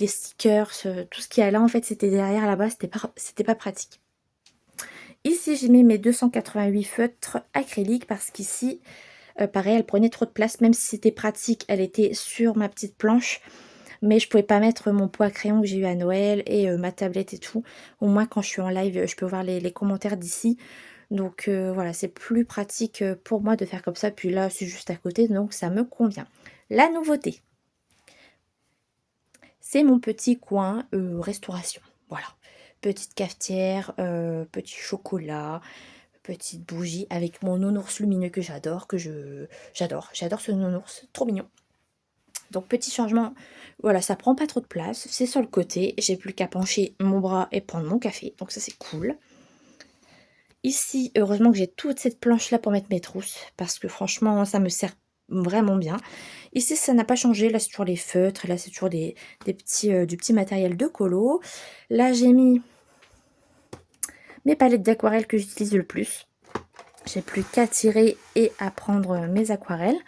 stickers, tout ce qui est là en fait c'était derrière là-bas, c'était pas pratique. Ici j'ai mis mes 288 feutres acryliques parce qu'ici pareil, elle prenait trop de place, même si c'était pratique, elle était sur ma petite planche, mais je pouvais pas mettre mon pot à crayon que j'ai eu à Noël et ma tablette et tout. Au moins quand je suis en live, je peux voir les commentaires d'ici. Donc voilà, c'est plus pratique pour moi de faire comme ça. Puis là, c'est juste à côté, donc ça me convient. La nouveauté, c'est mon petit coin restauration. Voilà. Petite cafetière, petit chocolat, petite bougie avec mon nounours lumineux que j'adore, j'adore ce nounours, trop mignon. Donc petit changement, voilà, ça prend pas trop de place, c'est sur le côté, j'ai plus qu'à pencher mon bras et prendre mon café, donc ça c'est cool. Ici, heureusement que j'ai toute cette planche là pour mettre mes trousses, parce que franchement ça me sert vraiment bien. Ici ça n'a pas changé, là c'est toujours les feutres, là c'est toujours du petit matériel de colo. Là j'ai mis mes palettes d'aquarelle que j'utilise le plus. J'ai plus qu'à tirer et à prendre mes aquarelles.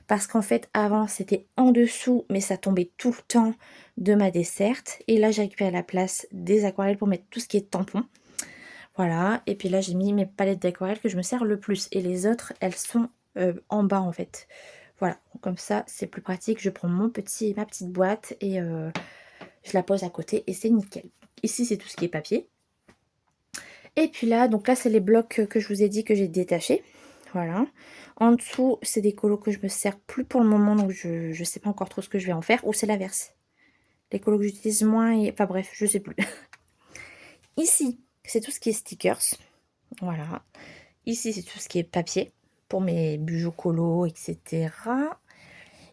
Parce qu'en fait, avant, c'était en dessous, mais ça tombait tout le temps de ma desserte. Et là, j'ai récupéré la place des aquarelles pour mettre tout ce qui est tampon. Voilà. Et puis là, j'ai mis mes palettes d'aquarelle que je me sers le plus. Et les autres, elles sont en bas, en fait. Voilà. Comme ça, c'est plus pratique. Je prends ma petite boîte et je la pose à côté et c'est nickel. Ici, c'est tout ce qui est papier. Et puis là, donc là, c'est les blocs que je vous ai dit que j'ai détachés. Voilà. En dessous, c'est des colos que je me sers plus pour le moment, donc je sais pas encore trop ce que je vais en faire. Ou c'est l'inverse. Les colos que j'utilise moins, et enfin bref, je sais plus. Ici, c'est tout ce qui est stickers. Voilà. Ici, c'est tout ce qui est papier pour mes bijoux colos, etc.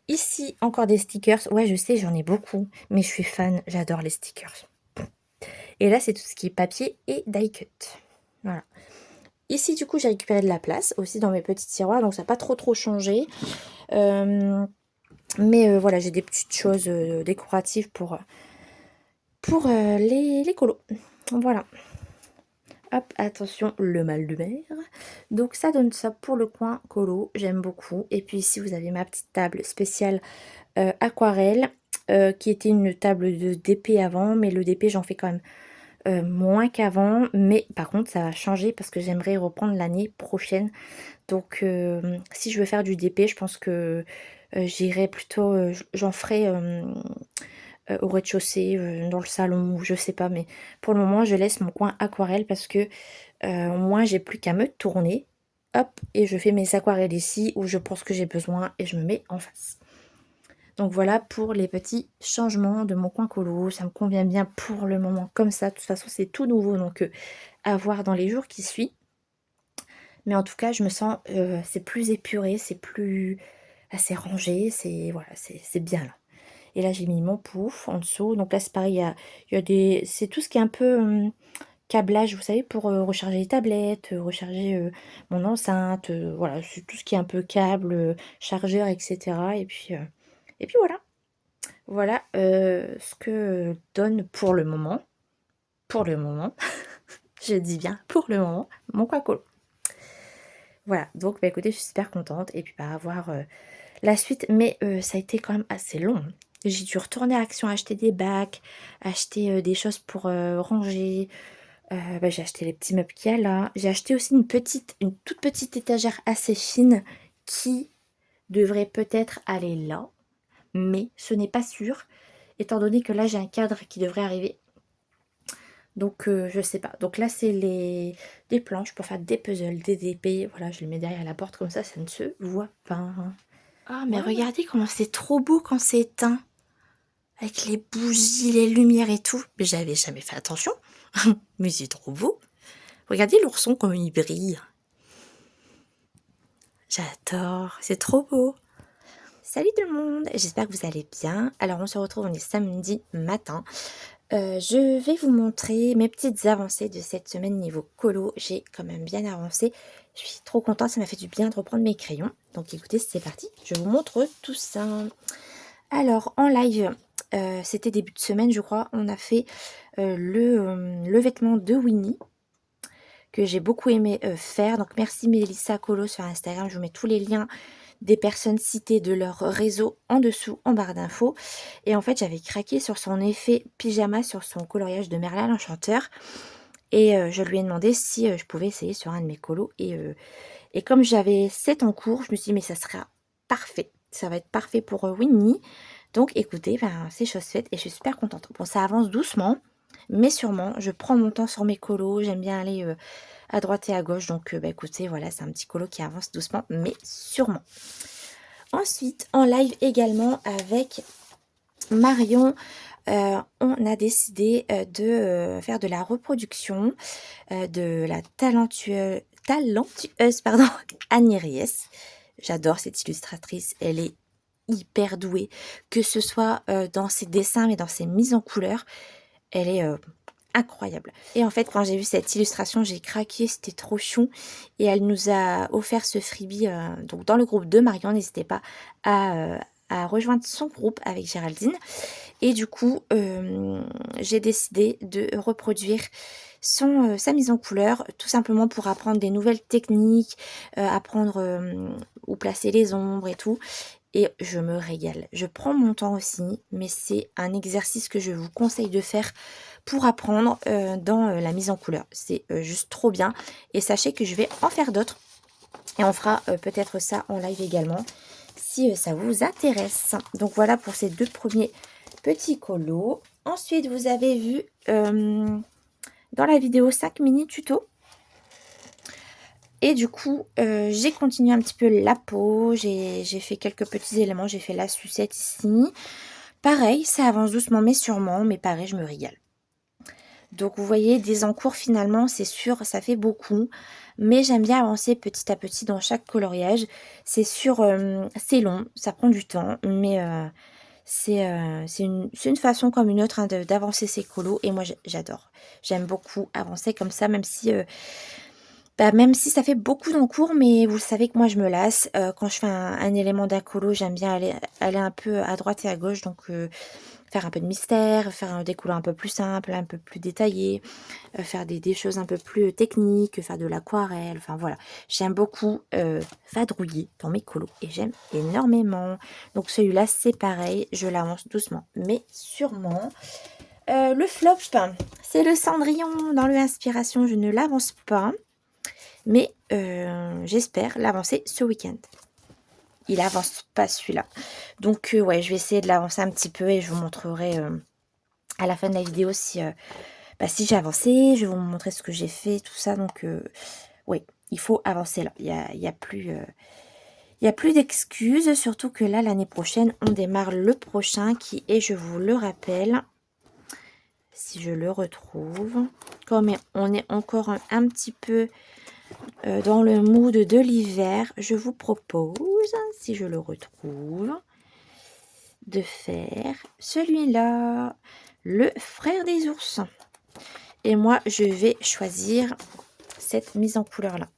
Ici, encore des stickers. Ouais, je sais, j'en ai beaucoup, mais je suis fan, j'adore les stickers. Et là, c'est tout ce qui est papier et die cut. Voilà. Ici, du coup, j'ai récupéré de la place aussi dans mes petits tiroirs, donc ça n'a pas trop changé. Mais voilà, j'ai des petites choses décoratives pour les colos. Voilà. Hop, attention, le mal de mer. Donc ça donne ça pour le coin colo, j'aime beaucoup. Et puis ici, vous avez ma petite table spéciale aquarelle, qui était une table de DP avant, mais le DP, j'en fais quand même moins qu'avant. Mais par contre, ça va changer parce que j'aimerais reprendre l'année prochaine. Donc si je veux faire du DP, je pense que j'irai plutôt, j'en ferai au rez-de-chaussée, dans le salon, ou je sais pas. Mais pour le moment, je laisse mon coin aquarelle parce que moi, j'ai plus qu'à me tourner. Hop, et je fais mes aquarelles ici où je pense que j'ai besoin et je me mets en face. Donc voilà pour les petits changements de mon coin colo. Ça me convient bien pour le moment comme ça. De toute façon, c'est tout nouveau, donc à voir dans les jours qui suivent. Mais en tout cas, je me sens, c'est plus épuré, c'est plus assez rangé, c'est voilà, c'est bien là. Et là, j'ai mis mon pouf en dessous. Donc là, c'est pareil, il y a des... C'est tout ce qui est un peu câblage, vous savez, pour recharger les tablettes, recharger mon enceinte. Voilà, c'est tout ce qui est un peu câble, chargeur, etc. Et puis voilà. Voilà ce que donne pour le moment. Pour le moment. Je dis bien pour le moment. Mon coin-colo. Voilà, donc bah, écoutez, je suis super contente. Et puis bah, avoir la suite. Mais ça a été quand même assez long. J'ai dû retourner à Action, acheter des bacs, acheter des choses pour ranger. Bah, j'ai acheté les petits meubles qu'il y a là. J'ai acheté aussi une toute petite étagère assez fine qui devrait peut-être aller là. Mais ce n'est pas sûr, étant donné que là j'ai un cadre qui devrait arriver. Donc je sais pas. Donc là c'est des planches pour faire des puzzles, des épées. Voilà, je les mets derrière la porte comme ça ne se voit pas. Ah mais Ouais, regardez comment c'est trop beau quand c'est éteint. Avec les bougies, les lumières et tout. Mais j'avais jamais fait attention. Mais c'est trop beau. Regardez l'ourson comme il brille. J'adore, c'est trop beau. Salut tout le monde, j'espère que vous allez bien. Alors on se retrouve, on est samedi matin. Je vais vous montrer mes petites avancées de cette semaine niveau colo. J'ai quand même bien avancé. Je suis trop contente, ça m'a fait du bien de reprendre mes crayons. Donc écoutez, c'est parti, je vous montre tout ça. Alors en live, c'était début de semaine je crois, on a fait le vêtement de Winnie que j'ai beaucoup aimé faire. Donc merci Mélissa Colo sur Instagram, je vous mets tous les liens des personnes citées de leur réseau en dessous en barre d'infos. Et en fait j'avais craqué sur son effet pyjama, sur son coloriage de Merlin l'Enchanteur. Et je lui ai demandé si je pouvais essayer sur un de mes colos. Et comme j'avais 7 en cours, je me suis dit mais ça sera parfait. Ça va être parfait pour Winnie. Donc écoutez, ben, c'est chose faite et je suis super contente. Bon, ça avance doucement, mais sûrement. Je prends mon temps sur mes colos. J'aime bien aller à droite et à gauche. Donc bah, écoutez, voilà, c'est un petit colo qui avance doucement, mais sûrement. Ensuite, en live également avec Marion, on a décidé de faire de la reproduction de la talentueuse pardon, Annie Ries. J'adore cette illustratrice, elle est hyper douée, que ce soit dans ses dessins mais dans ses mises en couleur, elle est incroyable. Et en fait quand j'ai vu cette illustration j'ai craqué, c'était trop chou et elle nous a offert ce freebie donc dans le groupe de Marion. N'hésitez pas à rejoindre son groupe avec Géraldine. Et du coup j'ai décidé de reproduire sa mise en couleur, tout simplement pour apprendre des nouvelles techniques, apprendre où placer les ombres et tout. Et je me régale. Je prends mon temps aussi, mais c'est un exercice que je vous conseille de faire pour apprendre dans la mise en couleur. C'est juste trop bien. Et sachez que je vais en faire d'autres. Et on fera peut-être ça en live également, si ça vous intéresse. Donc voilà pour ces deux premiers petits colos. Ensuite, vous avez vu dans la vidéo 5 mini tutos. Et du coup, j'ai continué un petit peu la peau, j'ai fait quelques petits éléments, j'ai fait la sucette ici, pareil, ça avance doucement mais sûrement, mais pareil, je me régale. Donc vous voyez, des encours finalement, c'est sûr, ça fait beaucoup. Mais j'aime bien avancer petit à petit dans chaque coloriage. C'est sûr, c'est long, ça prend du temps, mais c'est une façon comme une autre hein, d'avancer ces colos. Et moi, j'adore. J'aime beaucoup avancer comme ça, même si ça fait beaucoup d'encours, mais vous savez que moi, je me lasse. Quand je fais un élément d'un colo, j'aime bien aller un peu à droite et à gauche. Donc, faire un peu de mystère, faire des couleurs un peu plus simples, un peu plus détaillées, faire des choses un peu plus techniques, faire de l'aquarelle, enfin voilà. J'aime beaucoup vadrouiller dans mes colos et j'aime énormément. Donc celui-là, c'est pareil, je l'avance doucement, mais sûrement. Le flop, c'est le Cendrillon dans le Inspiration, je ne l'avance pas, mais j'espère l'avancer ce week-end. Il avance pas celui-là. Donc ouais, je vais essayer de l'avancer un petit peu et je vous montrerai à la fin de la vidéo si j'ai avancé. Je vais vous montrer ce que j'ai fait, tout ça. Donc oui, il faut avancer là. Il y a plus d'excuses. Surtout que là, l'année prochaine, on démarre le prochain qui est, je vous le rappelle, si je le retrouve, comme on est encore un petit peu dans le mood de l'hiver, je vous propose, si je le retrouve, de faire celui-là, le frère des ours. Et moi, je vais choisir cette mise en couleur là.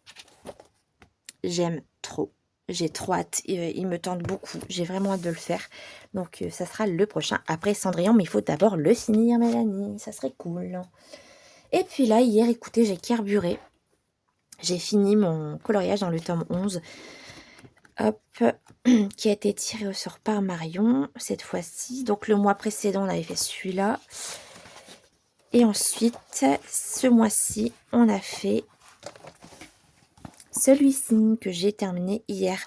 J'aime trop. J'ai trop hâte. Il me tente beaucoup. J'ai vraiment hâte de le faire. Donc, ça sera le prochain. Après Cendrillon, mais il faut d'abord le finir, Mélanie. Ça serait cool. Et puis là, hier, écoutez, j'ai carburé. J'ai fini mon coloriage dans le tome 11. Hop, qui a été tiré au sort par Marion cette fois-ci. Donc le mois précédent, on avait fait celui-là. Et ensuite, ce mois-ci, on a fait celui-ci que j'ai terminé hier.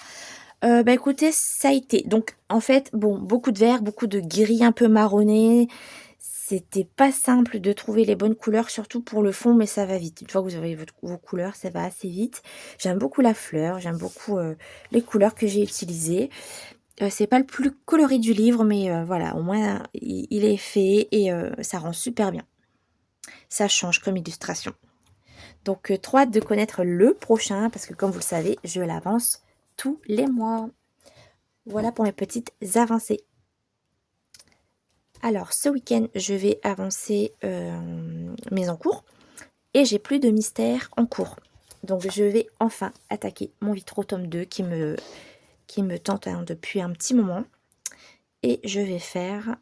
Écoutez, ça a été. Donc en fait, bon, beaucoup de vert, beaucoup de gris un peu marronné. C'était pas simple de trouver les bonnes couleurs, surtout pour le fond, mais ça va vite. Une fois que vous avez vos couleurs, ça va assez vite. J'aime beaucoup la fleur, j'aime beaucoup les couleurs que j'ai utilisées. C'est pas le plus coloré du livre, mais voilà, au moins il est fait et ça rend super bien. Ça change comme illustration. Donc trop hâte de connaître le prochain, parce que comme vous le savez, je l'avance tous les mois. Voilà pour mes petites avancées. Alors, ce week-end, je vais avancer mes encours. Et j'ai plus de mystère en cours. Donc, je vais enfin attaquer mon Vitro tome 2 qui me tente depuis un petit moment. Et je vais faire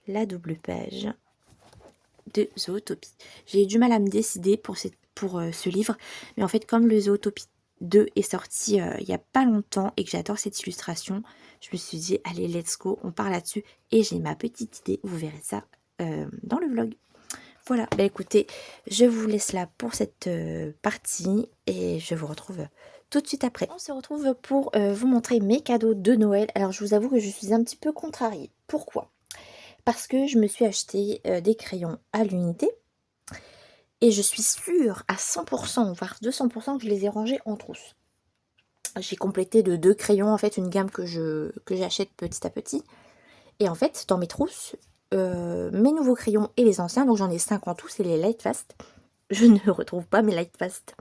la double page de Zootopie. J'ai eu du mal à me décider pour ce livre. Mais en fait, comme le Zootopie 2 est sorti il n'y a pas longtemps et que j'adore cette illustration, je me suis dit, allez, let's go, on part là-dessus. Et j'ai ma petite idée, vous verrez ça dans le vlog. Voilà, écoutez, je vous laisse là pour cette partie et je vous retrouve tout de suite après. On se retrouve pour vous montrer mes cadeaux de Noël. Alors, je vous avoue que je suis un petit peu contrariée. Pourquoi? Parce que je me suis acheté des crayons à l'unité et je suis sûre à 100%, voire 200% que je les ai rangés en trousse. J'ai complété de 2 crayons, en fait, une gamme que j'achète petit à petit. Et en fait, dans mes trousses, mes nouveaux crayons et les anciens, donc j'en ai 5 en tout, c'est les Lightfast. Je ne retrouve pas mes Lightfast.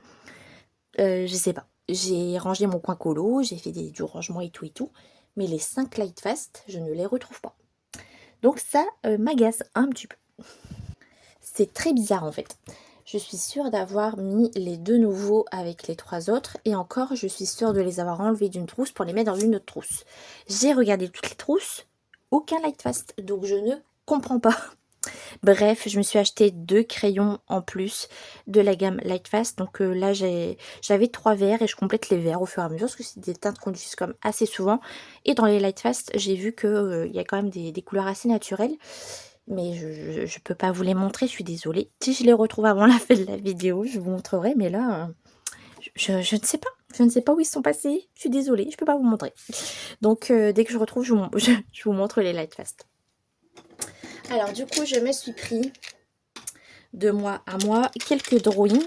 Je sais pas. J'ai rangé mon coin colo, j'ai fait du rangement et tout. Mais les 5 Lightfast, je ne les retrouve pas. Donc ça m'agace un petit peu. C'est très bizarre en fait. Je suis sûre d'avoir mis les 2 nouveaux avec les 3 autres. Et encore, je suis sûre de les avoir enlevés d'une trousse pour les mettre dans une autre trousse. J'ai regardé toutes les trousses, aucun Lightfast. Donc je ne comprends pas. Bref, je me suis acheté 2 crayons en plus de la gamme Lightfast. Donc là, j'avais 3 verres et je complète les verres au fur et à mesure parce que c'est des teintes qu'on utilise comme assez souvent. Et dans les Lightfast, j'ai vu qu'il y a quand même des couleurs assez naturelles. Mais je peux pas vous les montrer, je suis désolée. Si je les retrouve avant la fin de la vidéo, je vous montrerai. Mais là, je ne sais pas. Je ne sais pas où ils sont passés. Je suis désolée, je peux pas vous montrer. Donc dès que je retrouve, je vous montre les Lightfast. Alors du coup, je me suis pris de mois à mois quelques drawings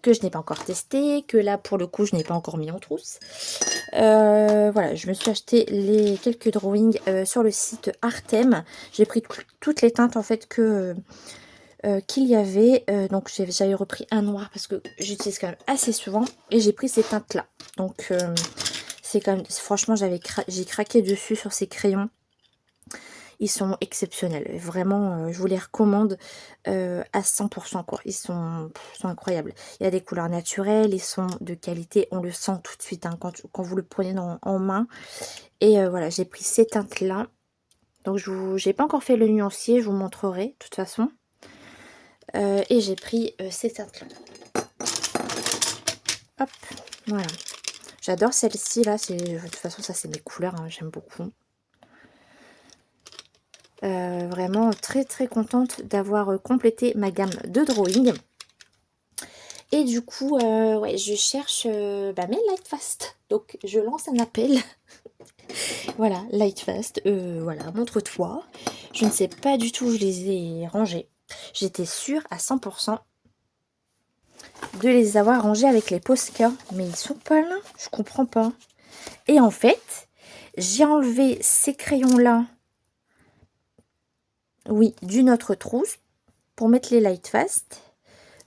que je n'ai pas encore testé, que là pour le coup je n'ai pas encore mis en trousse. Voilà, je me suis acheté les quelques drawings sur le site Artem. J'ai pris toutes les teintes en fait qu'il y avait. Donc j'avais repris un noir parce que j'utilise quand même assez souvent. Et j'ai pris ces teintes là. Donc c'est quand même, franchement j'ai craqué dessus sur ces crayons. Ils sont exceptionnels. Vraiment, je vous les recommande à 100%, quoi. Ils sont incroyables. Il y a des couleurs naturelles, ils sont de qualité. On le sent tout de suite hein, quand vous le prenez en main. Et voilà, j'ai pris ces teintes-là. Donc, j'ai pas encore fait le nuancier, je vous montrerai de toute façon. Et j'ai pris ces teintes-là. Hop, voilà. J'adore celle-ci, là. De toute façon, ça, c'est mes couleurs. Hein, j'aime beaucoup. Vraiment très très contente d'avoir complété ma gamme de drawing. Et du coup, ouais, je cherche mes Lightfast. Donc, je lance un appel. Voilà, Lightfast. Voilà, montre-toi. Je ne sais pas du tout où je les ai rangés. J'étais sûre à 100% de les avoir rangés avec les Posca. Mais ils sont pas là. Je comprends pas. Et en fait, j'ai enlevé ces crayons-là. Oui, d'une autre trousse pour mettre les Lightfast.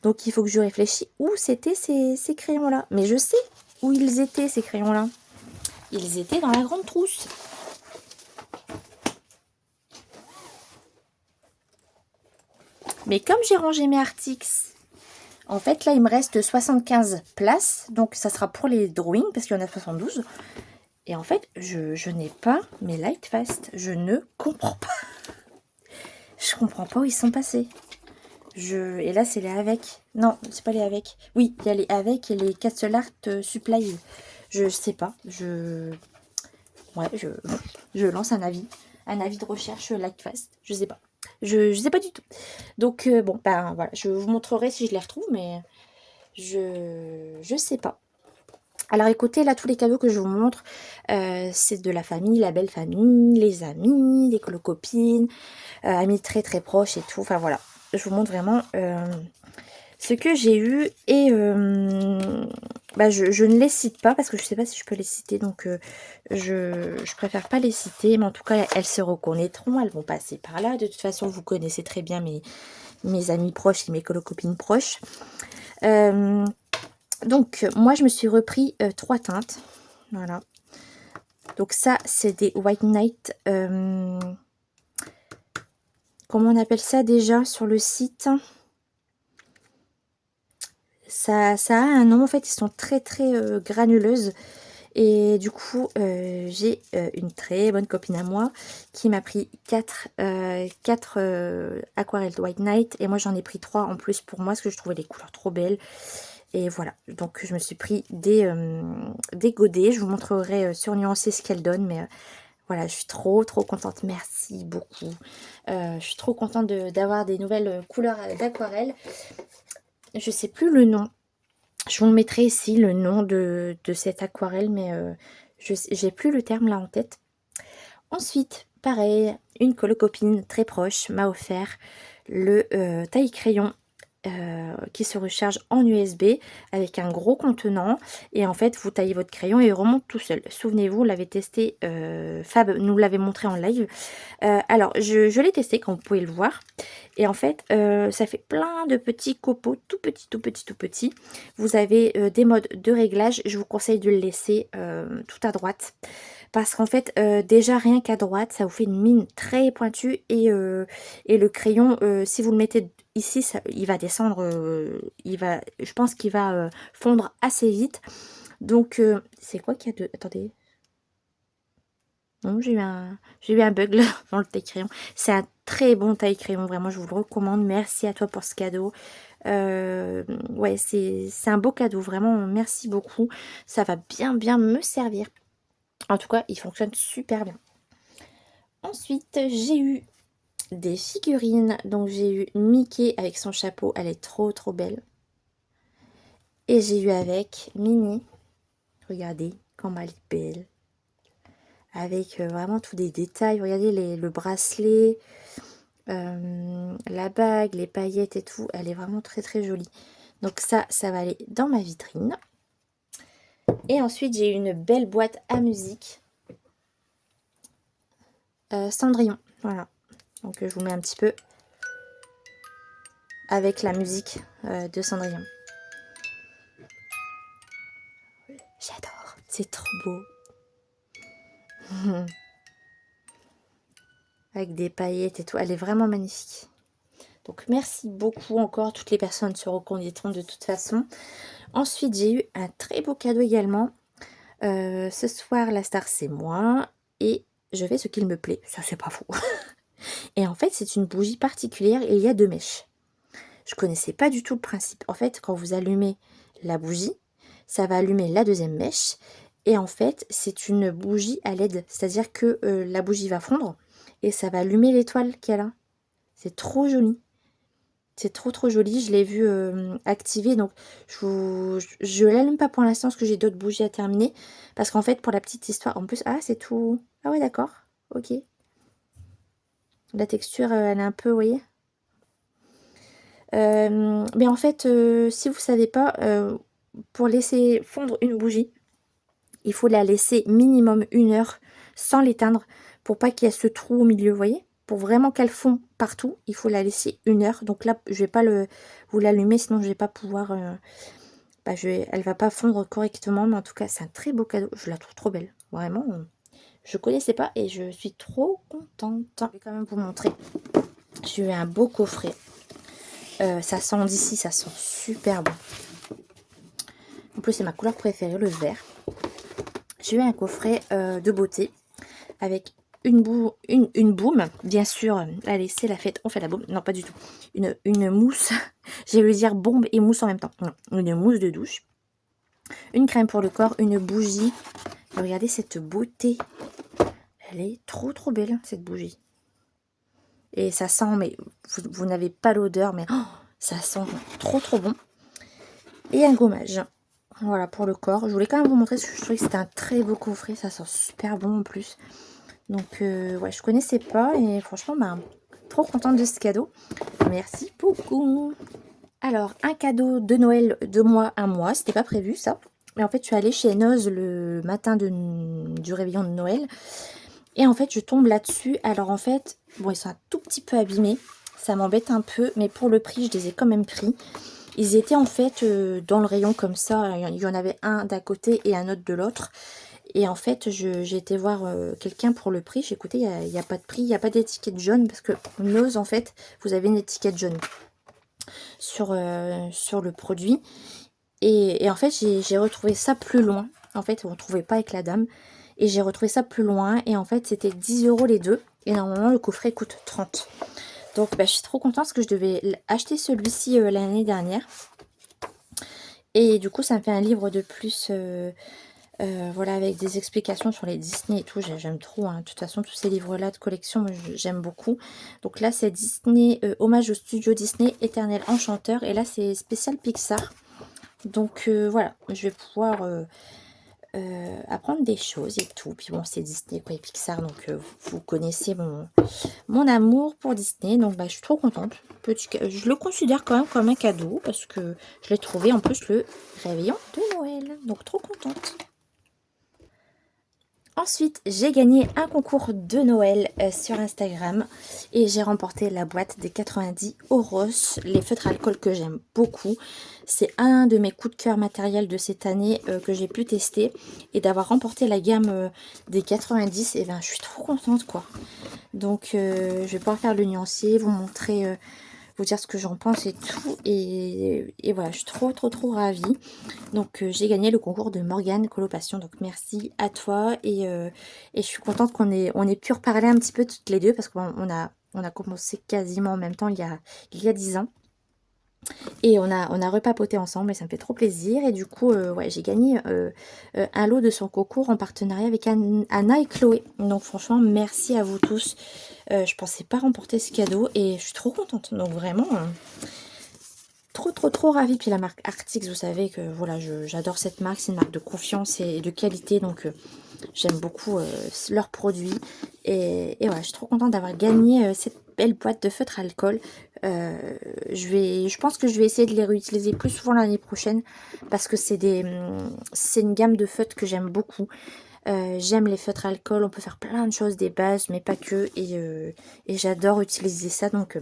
Donc, il faut que je réfléchisse où c'était ces crayons-là. Mais je sais où ils étaient, ces crayons-là. Ils étaient dans la grande trousse. Mais comme j'ai rangé mes Artix, en fait, là, il me reste 75 places. Donc, ça sera pour les drawings, parce qu'il y en a 72. Et en fait, je n'ai pas mes Lightfast. Je ne comprends pas. Je comprends pas où ils sont passés. Et là, c'est les avec. Non, c'est pas les avec. Oui, il y a les avec et les Castle Art Supply. Je sais pas. Ouais, je lance un avis. Un avis de recherche Lightfast. Je sais pas. Je sais pas du tout. Donc, bon, ben voilà. Je vous montrerai si je les retrouve, mais je sais pas. Alors écoutez, là, tous les cadeaux que je vous montre, c'est de la famille, la belle famille, les amis, les copines, amis très très proches et tout. Enfin voilà, je vous montre vraiment ce que j'ai eu. Et je ne les cite pas parce que je sais pas si je peux les citer. Donc je préfère pas les citer. Mais en tout cas, elles se reconnaîtront, elles vont passer par là. De toute façon, vous connaissez très bien mes amis proches et mes copines proches. Donc, moi, je me suis repris 3 teintes. Voilà. Donc, ça, c'est des White Night. Comment on appelle ça déjà sur le site? Ça a un nom. En fait, ils sont très, très granuleuses. Et du coup, j'ai une très bonne copine à moi qui m'a pris 4 aquarelles de White Night. Et moi, j'en ai pris 3 en plus pour moi parce que je trouvais les couleurs trop belles. Et voilà, donc je me suis pris des godets. Je vous montrerai sur Nuancé ce qu'elle donne. Mais voilà, je suis trop trop contente. Merci beaucoup. Je suis trop contente d'avoir des nouvelles couleurs d'aquarelle. Je sais plus le nom. Je vous le mettrai ici, le nom de cette aquarelle. Mais j'ai plus le terme là en tête. Ensuite, pareil, une copine très proche m'a offert le taille-crayon qui se recharge en USB avec un gros contenant. Et en fait, vous taillez votre crayon et il remonte tout seul. Souvenez-vous, on l'avait testé, Fab nous l'avait montré en live. Alors, je l'ai testé, comme vous pouvez le voir. Et en fait, ça fait plein de petits copeaux, tout petits, tout petits, tout petits. Vous avez des modes de réglage. Je vous conseille de le laisser tout à droite. Parce qu'en fait, déjà rien qu'à droite, ça vous fait une mine très pointue. Et le crayon, si vous le mettez ici, il va descendre. Je pense qu'il va fondre assez vite. Donc, c'est quoi qu'il y a de... Attendez. Non, j'ai eu un bug là, dans le taille-crayon. C'est un très bon taille-crayon, vraiment, je vous le recommande. Merci à toi pour ce cadeau. Ouais, c'est un beau cadeau, vraiment, merci beaucoup. Ça va bien, bien me servir. En tout cas, il fonctionne super bien. Ensuite, j'ai eu des figurines. Donc, j'ai eu Mickey avec son chapeau. Elle est trop, trop belle. Et j'ai eu avec Minnie. Regardez comme elle est belle. Avec vraiment tous des détails. Regardez le bracelet, la bague, les paillettes et tout. Elle est vraiment très, très jolie. Donc ça va aller dans ma vitrine. Et ensuite, j'ai une belle boîte à musique. Cendrillon, voilà. Donc je vous mets un petit peu avec la musique de Cendrillon. J'adore, c'est trop beau. Avec des paillettes et tout, elle est vraiment magnifique. Donc merci beaucoup encore, toutes les personnes se reconnaîtront de toute façon. Ensuite, j'ai eu un très beau cadeau également. Ce soir, la star c'est moi et je fais ce qu'il me plaît. Ça, c'est pas faux. Et en fait, c'est une bougie particulière et il y a 2 mèches. Je connaissais pas du tout le principe. En fait, quand vous allumez la bougie, ça va allumer la 2e mèche. Et en fait, c'est une bougie à LED. C'est-à-dire que la bougie va fondre et ça va allumer l'étoile qu'il y a là. C'est trop joli. C'est trop joli. Je l'ai vu activer. Donc, je l'allume pas pour l'instant parce que j'ai d'autres bougies à terminer. Parce qu'en fait, pour la petite histoire, en plus... Ah, c'est tout... Ah ouais, d'accord. Ok. La texture, elle est un peu, vous voyez. Mais en fait, si vous savez pas, pour laisser fondre une bougie, il faut la laisser minimum 1 heure sans l'éteindre pour pas qu'il y ait ce trou au milieu, vous voyez. Pour vraiment qu'elle fond partout, il faut la laisser 1 heure. Donc là, je vais pas vous l'allumer, sinon je vais pas pouvoir... elle va pas fondre correctement, mais en tout cas, c'est un très beau cadeau. Je la trouve trop belle, vraiment. Je connaissais pas et je suis trop contente. Je vais quand même vous montrer. J'ai eu un beau coffret. Ça sent d'ici, ça sent super bon. En plus, c'est ma couleur préférée, le vert. J'ai eu un coffret de beauté avec une boum. Bien sûr, allez, c'est la fête, on fait la boum. Non, pas du tout. Une mousse. J'ai voulu dire bombe et mousse en même temps. Non, une mousse de douche. Une crème pour le corps, une bougie. Et regardez cette beauté. Elle est trop belle, cette bougie. Et ça sent, mais vous n'avez pas l'odeur, mais oh, ça sent trop bon. Et un gommage. Voilà pour le corps. Je voulais quand même vous montrer parce que je trouvais que c'était un très beau coffret. Ça sent super bon en plus. Donc ouais, je connaissais pas et franchement, trop contente de ce cadeau. Merci beaucoup. Alors, un cadeau de Noël de moi à moi. C'était pas prévu ça. Mais en fait, je suis allée chez Noz le matin du réveillon de Noël. Et en fait, je tombe là-dessus. Alors en fait, bon, ils sont un tout petit peu abîmés. Ça m'embête un peu. Mais pour le prix, je les ai quand même pris. Ils étaient en fait dans le rayon comme ça. Il y en avait un d'un côté et un autre de l'autre. Et en fait, j'ai été voir quelqu'un pour le prix. J'ai écouté, il n'y a pas de prix, il n'y a pas d'étiquette jaune. Parce que Nose, en fait, vous avez une étiquette jaune sur le produit. Et en fait, j'ai retrouvé ça plus loin. En fait, on ne trouvait pas avec la dame. Et j'ai retrouvé ça plus loin. Et en fait, c'était 10 € les deux. Et normalement, le coffret coûte 30. Donc, je suis trop contente parce que je devais acheter celui-ci l'année dernière. Et du coup, ça me fait un livre de plus, voilà, avec des explications sur les Disney et tout. J'aime trop, hein. De toute façon, tous ces livres-là de collection, j'aime beaucoup. Donc là, c'est Disney, hommage au studio Disney, Éternel Enchanteur. Et là, c'est spécial Pixar. Donc voilà, je vais pouvoir apprendre des choses et tout. Puis bon, c'est Disney quoi, et Pixar, donc vous connaissez mon amour pour Disney. Donc je suis trop contente. Je le considère quand même comme un cadeau parce que je l'ai trouvé en plus le réveillon de Noël. Donc trop contente. Ensuite, j'ai gagné un concours de Noël sur Instagram et j'ai remporté la boîte des 90 Euros, les feutres alcool que j'aime beaucoup. C'est un de mes coups de cœur matériels de cette année que j'ai pu tester et d'avoir remporté la gamme des 90, et je suis trop contente quoi. Donc je vais pouvoir faire le nuancier, vous montrer... vous dire ce que j'en pense et tout. Et voilà, je suis trop ravie. Donc j'ai gagné le concours de Morgane Colocation. Donc merci à toi. Et je suis contente qu'on ait pu reparler un petit peu toutes les deux. Parce qu'on a commencé quasiment en même temps il y a 10 ans. Et on a repapoté ensemble et ça me fait trop plaisir. Et du coup, ouais, j'ai gagné un lot de son concours en partenariat avec Anna et Chloé. Donc franchement, merci à vous tous. Je pensais pas remporter ce cadeau et je suis trop contente. Donc vraiment, trop ravie. Puis la marque Arctix, vous savez que voilà, j'adore cette marque. C'est une marque de confiance et de qualité. Donc J'aime beaucoup leurs produits. Et voilà, je suis trop contente d'avoir gagné cette belle boîte de feutre alcool. Je pense que je vais essayer de les réutiliser plus souvent l'année prochaine parce que c'est une gamme de feutres que j'aime beaucoup. J'aime les feutres alcool, on peut faire plein de choses, des bases, mais pas que. Et j'adore utiliser ça. Donc,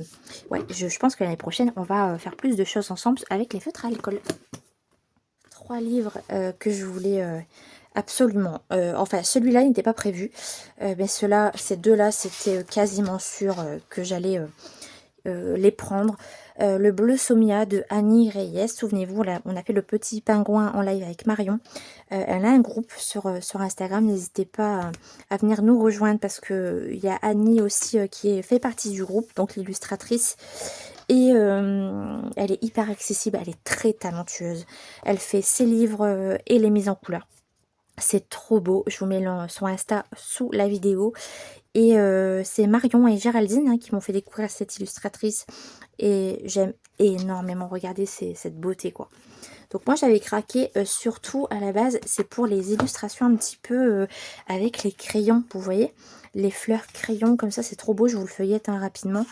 ouais, je pense que l'année prochaine, on va faire plus de choses ensemble avec les feutres alcool. 3 livres que je voulais absolument. Enfin, celui-là, il n'était pas prévu. Mais ces deux-là, c'était quasiment sûr que j'allais les prendre. Le bleu Somia de Annie Reyes, souvenez-vous, on a fait le petit pingouin en live avec Marion. Elle a un groupe sur Instagram, n'hésitez pas à venir nous rejoindre parce que il y a Annie aussi qui fait partie du groupe, donc l'illustratrice. Et elle est hyper accessible, elle est très talentueuse. Elle fait ses livres et les mises en couleur. C'est trop beau, je vous mets son Insta sous la vidéo. Et c'est Marion et Géraldine qui m'ont fait découvrir cette illustratrice. Et j'aime énormément regarder cette beauté, quoi. Donc moi, j'avais craqué surtout à la base, c'est pour les illustrations un petit peu avec les crayons, vous voyez. Les fleurs crayons, comme ça, c'est trop beau. Je vous le feuillette rapidement.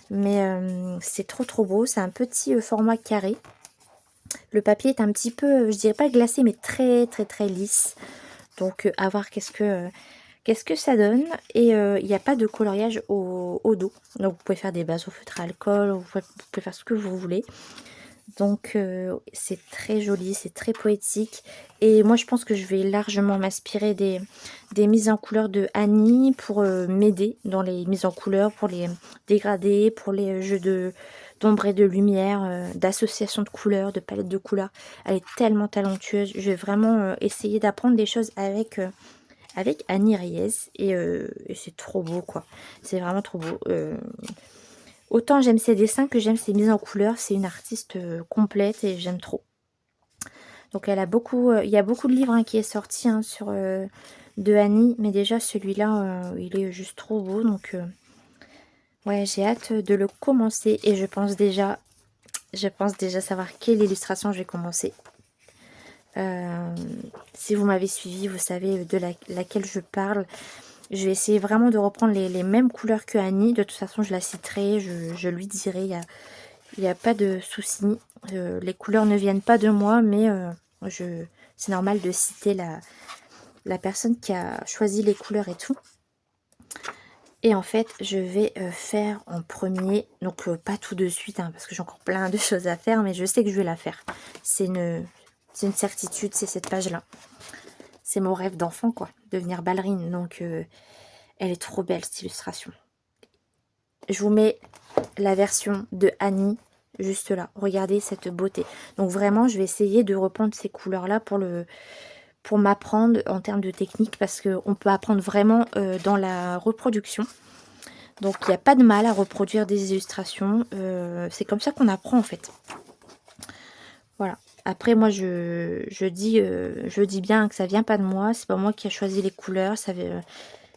Mais c'est trop beau. C'est un petit format carré. Le papier est un petit peu, je dirais pas glacé, mais très lisse. Donc à voir qu'est-ce que ça donne. Et il n'y a pas de coloriage au dos. Donc vous pouvez faire des bases au feutre à alcool, vous pouvez faire ce que vous voulez. Donc c'est très joli, c'est très poétique. Et moi je pense que je vais largement m'inspirer des mises en couleur de Annie pour m'aider dans les mises en couleur, pour les dégradés, pour les jeux d'ombre et de lumière, d'association de couleurs, de palette de couleurs. Elle est tellement talentueuse. Je vais vraiment essayer d'apprendre des choses avec Annie Reyes. Et c'est trop beau, quoi. C'est vraiment trop beau. Autant j'aime ses dessins que j'aime ses mises en couleur. C'est une artiste complète et j'aime trop. Donc elle a beaucoup, il y a beaucoup de livres qui est sorti sur de Annie, mais déjà celui-là, il est juste trop beau. Donc ouais, j'ai hâte de le commencer et je pense déjà savoir quelle illustration je vais commencer. Si vous m'avez suivi, vous savez de laquelle je parle. Je vais essayer vraiment de reprendre les mêmes couleurs que Annie. De toute façon, je la citerai, je lui dirai. Il n'y a pas de souci. Les couleurs ne viennent pas de moi, mais c'est normal de citer la personne qui a choisi les couleurs et tout. Et en fait, je vais faire en premier, donc pas tout de suite, parce que j'ai encore plein de choses à faire, mais je sais que je vais la faire. C'est une certitude, c'est cette page-là. C'est mon rêve d'enfant, quoi, devenir ballerine. Donc, elle est trop belle, cette illustration. Je vous mets la version de Annie, juste là. Regardez cette beauté. Donc, vraiment, je vais essayer de reprendre ces couleurs-là pour m'apprendre en termes de technique, parce qu'on peut apprendre vraiment dans la reproduction. Donc, il n'y a pas de mal à reproduire des illustrations. C'est comme ça qu'on apprend, en fait. Voilà. Après, moi, je dis bien que ça vient pas de moi. C'est pas moi qui a choisi les couleurs.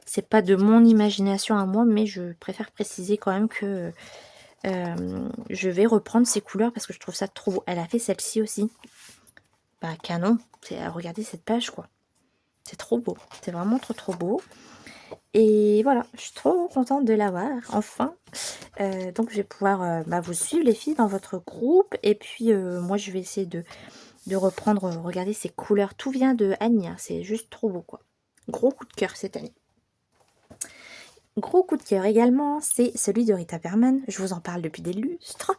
C'est pas de mon imagination à moi, mais je préfère préciser quand même que je vais reprendre ces couleurs parce que je trouve ça trop beau. Elle a fait celle-ci aussi. Bah, canon. Regardez cette page, quoi. C'est trop beau. C'est vraiment trop beau. Et voilà, je suis trop contente de l'avoir, enfin. Donc, je vais pouvoir vous suivre, les filles, dans votre groupe. Et puis, moi, je vais essayer de reprendre, regardez ces couleurs. Tout vient de Annie, c'est juste trop beau, quoi. Gros coup de cœur cette année. Gros coup de cœur également, c'est celui de Rita Berman. Je vous en parle depuis des lustres.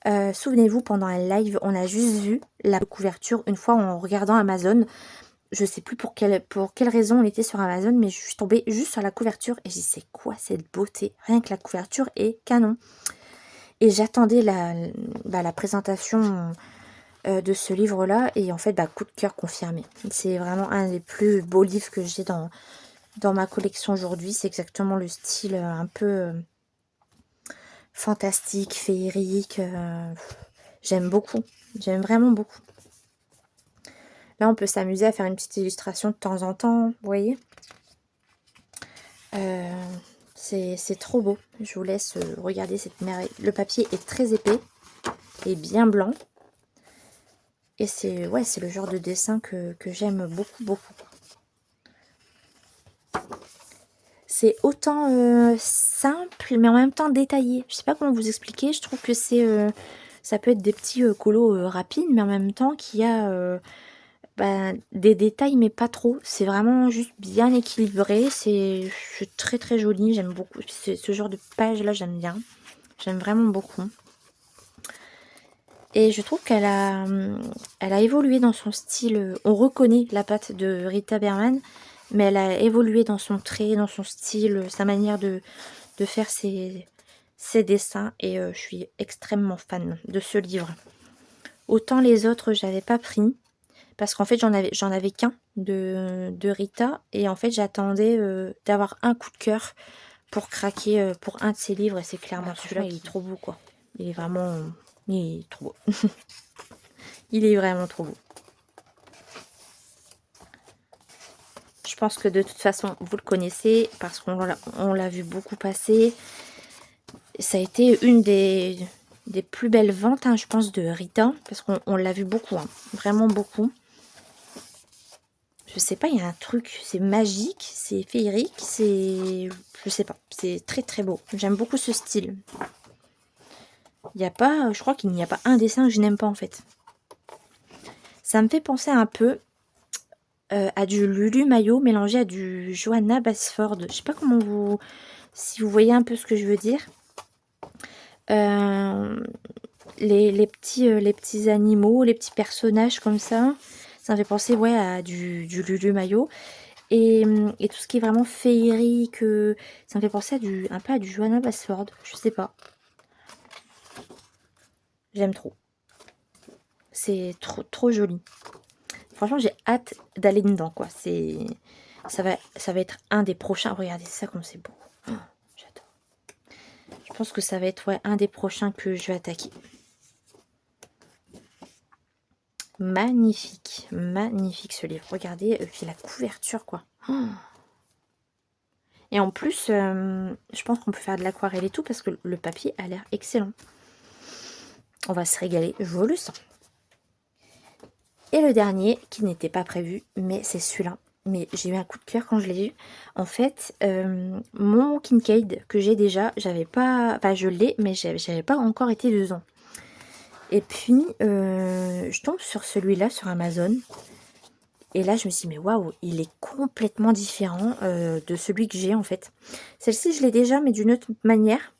Souvenez-vous, pendant un live, on a juste vu la couverture une fois en regardant Amazon. Je sais plus pour quelle raison on était sur Amazon, mais je suis tombée juste sur la couverture et j'ai dit c'est quoi cette beauté? Rien que la couverture est canon. Et j'attendais la présentation de ce livre-là et en fait, coup de cœur confirmé. C'est vraiment un des plus beaux livres que j'ai dans ma collection aujourd'hui. C'est exactement le style un peu fantastique, féerique. J'aime beaucoup. J'aime vraiment beaucoup. Là, on peut s'amuser à faire une petite illustration de temps en temps, vous voyez. C'est trop beau. Je vous laisse regarder cette merveille. Le papier est très épais et bien blanc. Et c'est le genre de dessin que j'aime beaucoup. C'est autant simple, mais en même temps détaillé. Je sais pas comment vous expliquer. Je trouve que ça peut être des petits colos rapides, mais en même temps qu'il y a des détails, mais pas trop. C'est vraiment juste bien équilibré. C'est très très joli. J'aime beaucoup. Ce genre de page là, j'aime bien. J'aime vraiment beaucoup. Et je trouve elle a évolué dans son style. On reconnaît la patte de Rita Berman, mais elle a évolué dans son trait, dans son style, sa manière de faire ses dessins. Et je suis extrêmement fan de ce livre. Autant les autres, j'avais pas pris. Parce qu'en fait, j'en avais qu'un de Rita. Et en fait, j'attendais d'avoir un coup de cœur pour craquer pour un de ses livres. Et c'est clairement celui-là, il est trop beau, quoi. Il est vraiment... il est trop beau. Il est vraiment trop beau. Je pense que de toute façon, vous le connaissez parce qu'on l'a vu beaucoup passer. Ça a été une des plus belles ventes, hein, je pense, de Rita. Parce qu'on l'a vu beaucoup, hein, vraiment beaucoup. Je sais pas, il y a un truc, c'est magique, c'est féerique, c'est... Je sais pas, c'est très très beau. J'aime beaucoup ce style. Il n'y a pas, je crois qu'il n'y a pas un dessin que je n'aime pas en fait. Ça me fait penser un peu à du Lulu Maillot mélangé à du Johanna Basford. Je sais pas comment si vous voyez un peu ce que je veux dire. Les petits animaux, les petits personnages comme ça. Ça me fait penser ouais, à du Lulu Maillot. Et tout ce qui est vraiment féerique, ça me fait penser un peu à du Johanna Basford. Je sais pas. J'aime trop. C'est trop, trop joli. Franchement, j'ai hâte d'aller dedans, quoi. Ça va être un des prochains. Regardez ça comme c'est beau. Oh, j'adore. Je pense que ça va être ouais, un des prochains que je vais attaquer. Magnifique. Magnifique ce livre. Regardez, puis la couverture, quoi. Oh. Et en plus, je pense qu'on peut faire de l'aquarelle et tout parce que le papier a l'air excellent. On va se régaler, je le sens. Et le dernier, qui n'était pas prévu, mais c'est celui-là. Mais j'ai eu un coup de cœur quand je l'ai vu. En fait, mon Kincaid que j'ai déjà, j'avais pas... Enfin, je l'ai, mais j'avais pas encore été dedans. Et puis, je tombe sur celui-là sur Amazon. Et là, je me suis dit, mais waouh, il est complètement différent de celui que j'ai en fait. Celle-ci, je l'ai déjà, mais d'une autre manière.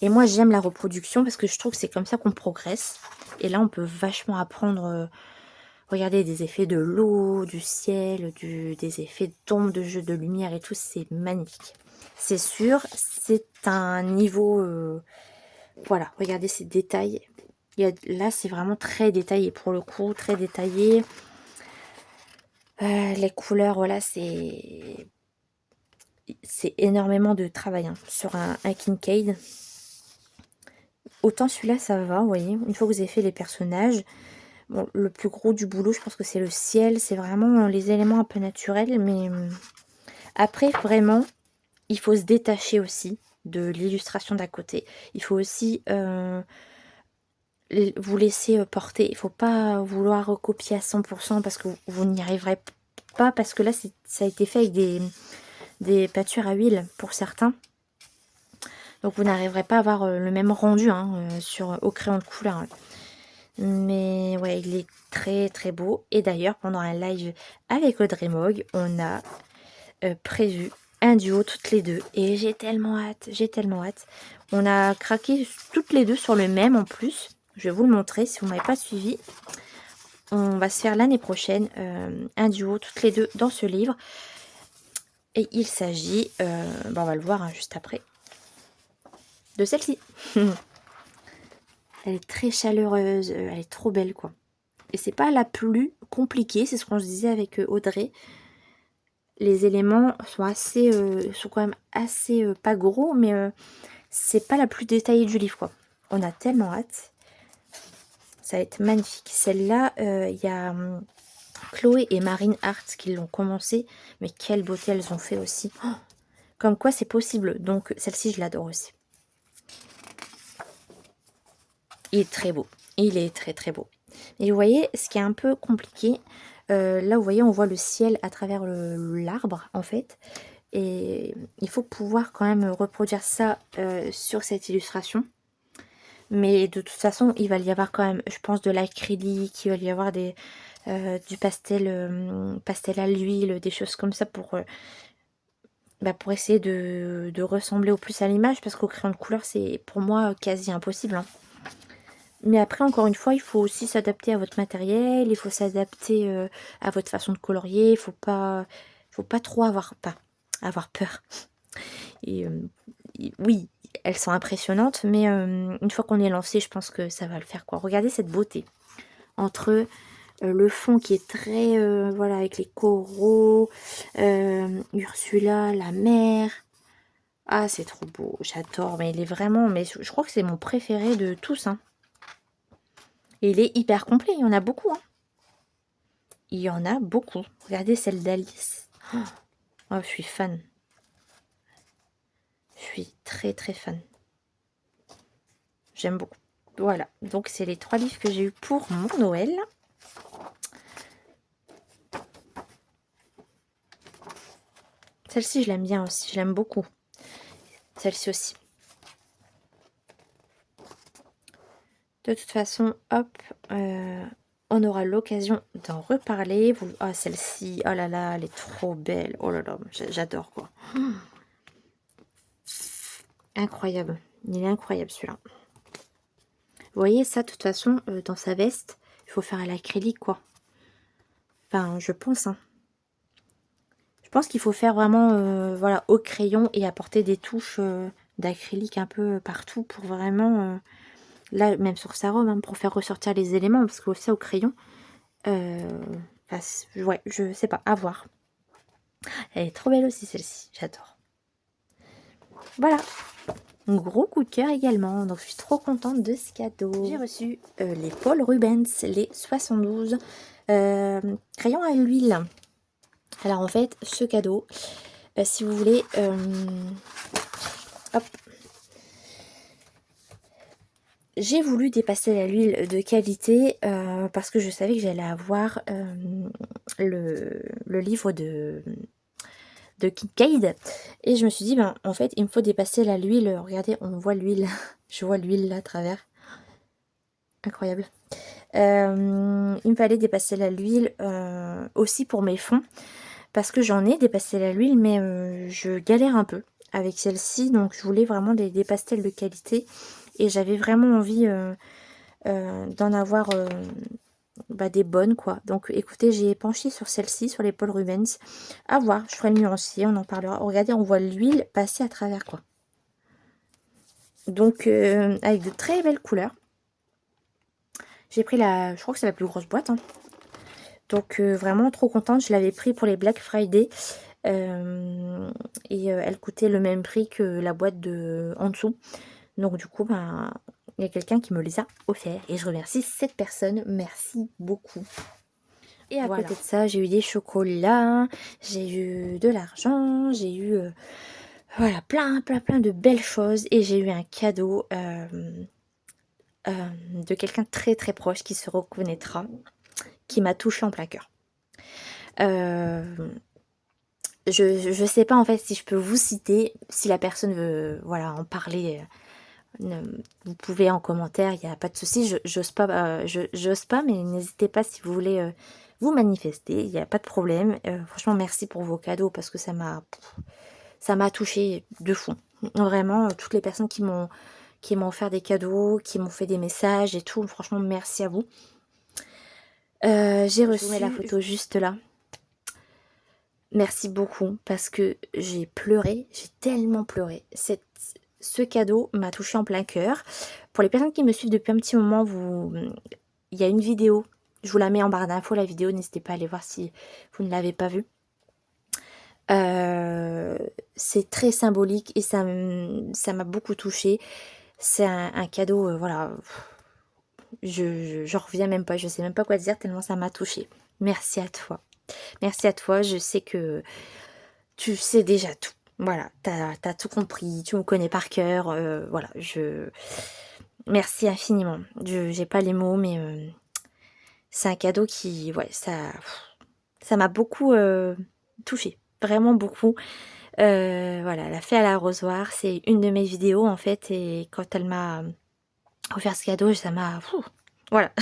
Et moi, j'aime la reproduction parce que je trouve que c'est comme ça qu'on progresse. Et là, on peut vachement apprendre, regardez, des effets de l'eau, du ciel, des effets d'ombre, de jeu de lumière et tout. C'est magnifique. C'est sûr, c'est un niveau... voilà, regardez ces détails. Là, c'est vraiment très détaillé pour le coup, très détaillé. Les couleurs, voilà, c'est énormément de travail hein, sur un Kincaid. Autant celui-là, ça va, vous voyez, une fois que vous avez fait les personnages. Bon, le plus gros du boulot, je pense que c'est le ciel. C'est vraiment les éléments un peu naturels. Mais après, vraiment, il faut se détacher aussi de l'illustration d'à côté. Il faut aussi vous laisser porter. Il ne faut pas vouloir recopier à 100% parce que vous n'y arriverez pas. Parce que là, ça a été fait avec des peintures à huile pour certains. Donc vous n'arriverez pas à avoir le même rendu hein, au crayon de couleur. Hein. Mais ouais, il est très très beau. Et d'ailleurs, pendant un live avec Audrey Mogue, on a prévu un duo toutes les deux. Et j'ai tellement hâte, j'ai tellement hâte. On a craqué toutes les deux sur le même en plus. Je vais vous le montrer si vous ne m'avez pas suivi. On va se faire l'année prochaine un duo toutes les deux dans ce livre. Et il s'agit, on va le voir hein, juste après, de celle-ci. Elle est très chaleureuse, elle est trop belle quoi. Et c'est pas la plus compliquée, c'est ce qu'on se disait avec Audrey. Les éléments sont quand même assez, pas gros, mais c'est pas la plus détaillée du livre quoi. On a tellement hâte. Ça va être magnifique. Celle-là, il y a Chloé et Marine Hart qui l'ont commencé. Mais quelle beauté elles ont fait aussi. Oh, comme quoi c'est possible. Donc celle-ci, je l'adore aussi. Il est très beau. Il est très très beau. Et vous voyez, ce qui est un peu compliqué, là vous voyez, on voit le ciel à travers l'arbre en fait. Et il faut pouvoir quand même reproduire ça sur cette illustration. Mais de toute façon, il va y avoir quand même, je pense, de l'acrylique, il va y avoir du pastel, pastel à l'huile, des choses comme ça pour essayer de ressembler au plus à l'image. Parce qu'au crayon de couleur, c'est pour moi quasi impossible, hein. Mais après, encore une fois, il faut aussi s'adapter à votre matériel, il faut s'adapter à votre façon de colorier, faut pas trop avoir peur. Et oui, elles sont impressionnantes, mais une fois qu'on est lancé, je pense que ça va le faire, quoi. Regardez cette beauté entre le fond qui est très, voilà, avec les coraux, Ursula, la mer. Ah, c'est trop beau, j'adore, mais il est vraiment, mais je crois que c'est mon préféré de tous, hein. Et il est hyper complet, il y en a beaucoup, hein. Il y en a beaucoup. Regardez celle d'Alice. Oh, je suis fan. Je suis très très fan. J'aime beaucoup. Voilà, donc c'est les 3 livres que j'ai eu pour mon Noël. Celle-ci, je l'aime bien aussi, je l'aime beaucoup. Celle-ci aussi. De toute façon, hop, on aura l'occasion d'en reparler. Ah, celle-ci, oh là là, elle est trop belle. Oh là là, j'adore, quoi. Incroyable. Il est incroyable, celui-là. Vous voyez, ça, de toute façon, dans sa veste, il faut faire à l'acrylique, quoi. Enfin, je pense, hein. Je pense qu'il faut faire vraiment, voilà, au crayon et apporter des touches d'acrylique un peu partout pour vraiment... là, même sur sa robe, hein, pour faire ressortir les éléments, parce que ça, au crayon... enfin, ouais, je sais pas, à voir. Elle est trop belle aussi, celle-ci. J'adore. Voilà. Un gros coup de cœur également. Donc, je suis trop contente de ce cadeau. J'ai reçu les Paul Rubens, les 72 crayons à l'huile. Alors, en fait, ce cadeau, si vous voulez... hop. J'ai voulu dépasser à l'huile de qualité parce que je savais que j'allais avoir le livre de Kincaid. Et je me suis dit, ben, en fait, il me faut dépasser à l'huile. Regardez, on voit l'huile. Je vois l'huile là à travers. Incroyable. Il me fallait dépasser à l'huile aussi pour mes fonds. Parce que j'en ai des pastels à l'huile, mais je galère un peu avec celle-ci. Donc, je voulais vraiment des pastels de qualité. Et j'avais vraiment envie d'en avoir des bonnes, quoi. Donc, écoutez, j'ai penché sur celle-ci, sur les Paul Rubens. À voir, je ferai le nuancier, on en parlera. Regardez, on voit l'huile passer à travers, quoi. Donc, avec de très belles couleurs. J'ai pris je crois que c'est la plus grosse boîte, hein. Donc, vraiment trop contente. Je l'avais pris pour les Black Friday. Et elle coûtait le même prix que la boîte en dessous. Donc du coup, ben, il y a quelqu'un qui me les a offerts. Et je remercie cette personne. Merci beaucoup. Et à côté de ça, j'ai eu des chocolats. J'ai eu de l'argent. J'ai eu voilà, plein de belles choses. Et j'ai eu un cadeau de quelqu'un de très très proche qui se reconnaîtra. Qui m'a touché en plein cœur. Je sais pas en fait si je peux vous citer, si la personne veut voilà, en parler, vous pouvez en commentaire, il n'y a pas de souci, j'ose pas, mais n'hésitez pas si vous voulez vous manifester, il n'y a pas de problème. Franchement, merci pour vos cadeaux parce que ça m'a touché de fond. Vraiment, toutes les personnes qui m'ont offert des cadeaux, qui m'ont fait des messages et tout, franchement, merci à vous. J'ai reçu, je vous mets la photo juste là. Merci beaucoup parce que j'ai pleuré, j'ai tellement pleuré. Ce cadeau m'a touché en plein cœur. Pour les personnes qui me suivent depuis un petit moment, il y a une vidéo, je vous la mets en barre d'infos la vidéo, n'hésitez pas à aller voir si vous ne l'avez pas vue. C'est très symbolique et ça m'a beaucoup touché. C'est un cadeau, voilà, j'en reviens même pas, je sais même pas quoi dire tellement ça m'a touché. Merci à toi. Merci à toi, je sais que tu sais déjà tout. Voilà, t'as tout compris, tu me connais par cœur. Voilà, merci infiniment. J'ai pas les mots, mais c'est un cadeau qui, ouais, ça m'a beaucoup touchée. Vraiment beaucoup. Voilà, la fée à l'arrosoir, c'est une de mes vidéos en fait, et quand elle m'a offert ce cadeau, ça m'a... Voilà,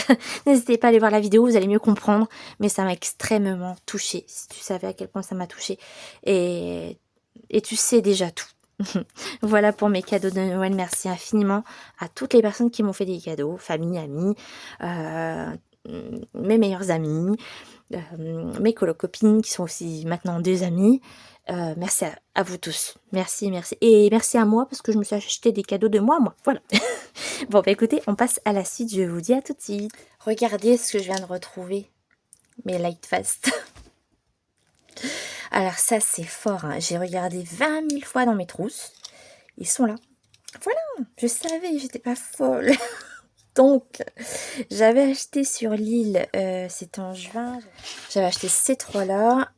n'hésitez pas à aller voir la vidéo, vous allez mieux comprendre, mais ça m'a extrêmement touchée, si tu savais à quel point ça m'a touchée, et, et tu sais déjà tout. Voilà pour mes cadeaux de Noël, merci infiniment à toutes les personnes qui m'ont fait des cadeaux, famille, amis, mes meilleurs amis, mes copines qui sont aussi maintenant des amis. Merci à vous tous, merci, merci, et merci à moi parce que je me suis acheté des cadeaux de moi, voilà. Bon bah écoutez, on passe à la suite, je vous dis à tout de suite. Regardez ce que je viens de retrouver, mes Lightfast. Alors ça c'est fort, hein. J'ai regardé 20 000 fois dans mes trousses, ils sont là. Voilà, je savais, j'étais pas folle. Donc, j'avais acheté sur Lille, c'était en juin, j'avais acheté ces trois-là,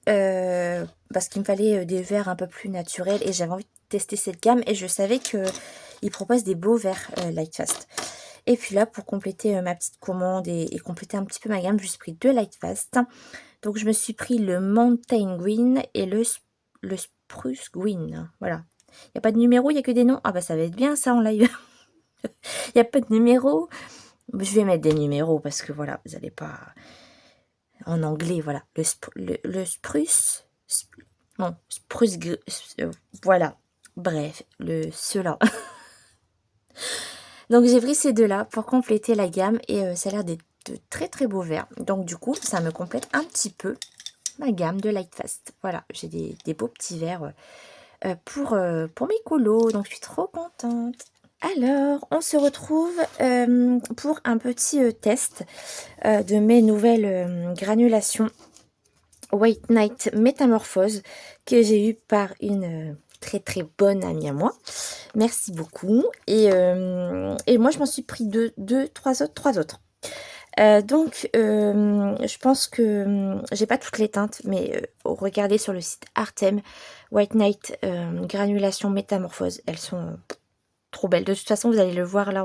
parce qu'il me fallait des verres un peu plus naturels, et j'avais envie de tester cette gamme, et je savais qu'ils proposent des beaux verres Lightfast. Et puis là, pour compléter ma petite commande et compléter un petit peu ma gamme, je me suis pris deux Lightfast. Donc, je me suis pris le Mountain Green et le Spruce Green, voilà. Il n'y a pas de numéro, il n'y a que des noms. Ah bah ça va être bien ça en live. Il n'y a pas de numéro. Je vais mettre des numéros parce que voilà, vous n'allez pas... En anglais, voilà. Le spruce... Non, spruce... voilà. Bref, ceux-là. Donc j'ai pris ces deux-là pour compléter la gamme. Et ça a l'air d'être de très très beaux verres. Donc du coup, ça me complète un petit peu ma gamme de Lightfast. Voilà, j'ai des beaux petits verres pour mes colos. Donc je suis trop contente. Alors, on se retrouve pour un petit test de mes nouvelles granulations White Night Métamorphose que j'ai eu par une très très bonne amie à moi. Merci beaucoup. Et moi, je m'en suis pris trois autres. Donc, je pense que j'ai pas toutes les teintes, mais regardez sur le site Artem White Night Granulation Métamorphose. Elles sont... trop belle. De toute façon, vous allez le voir, là,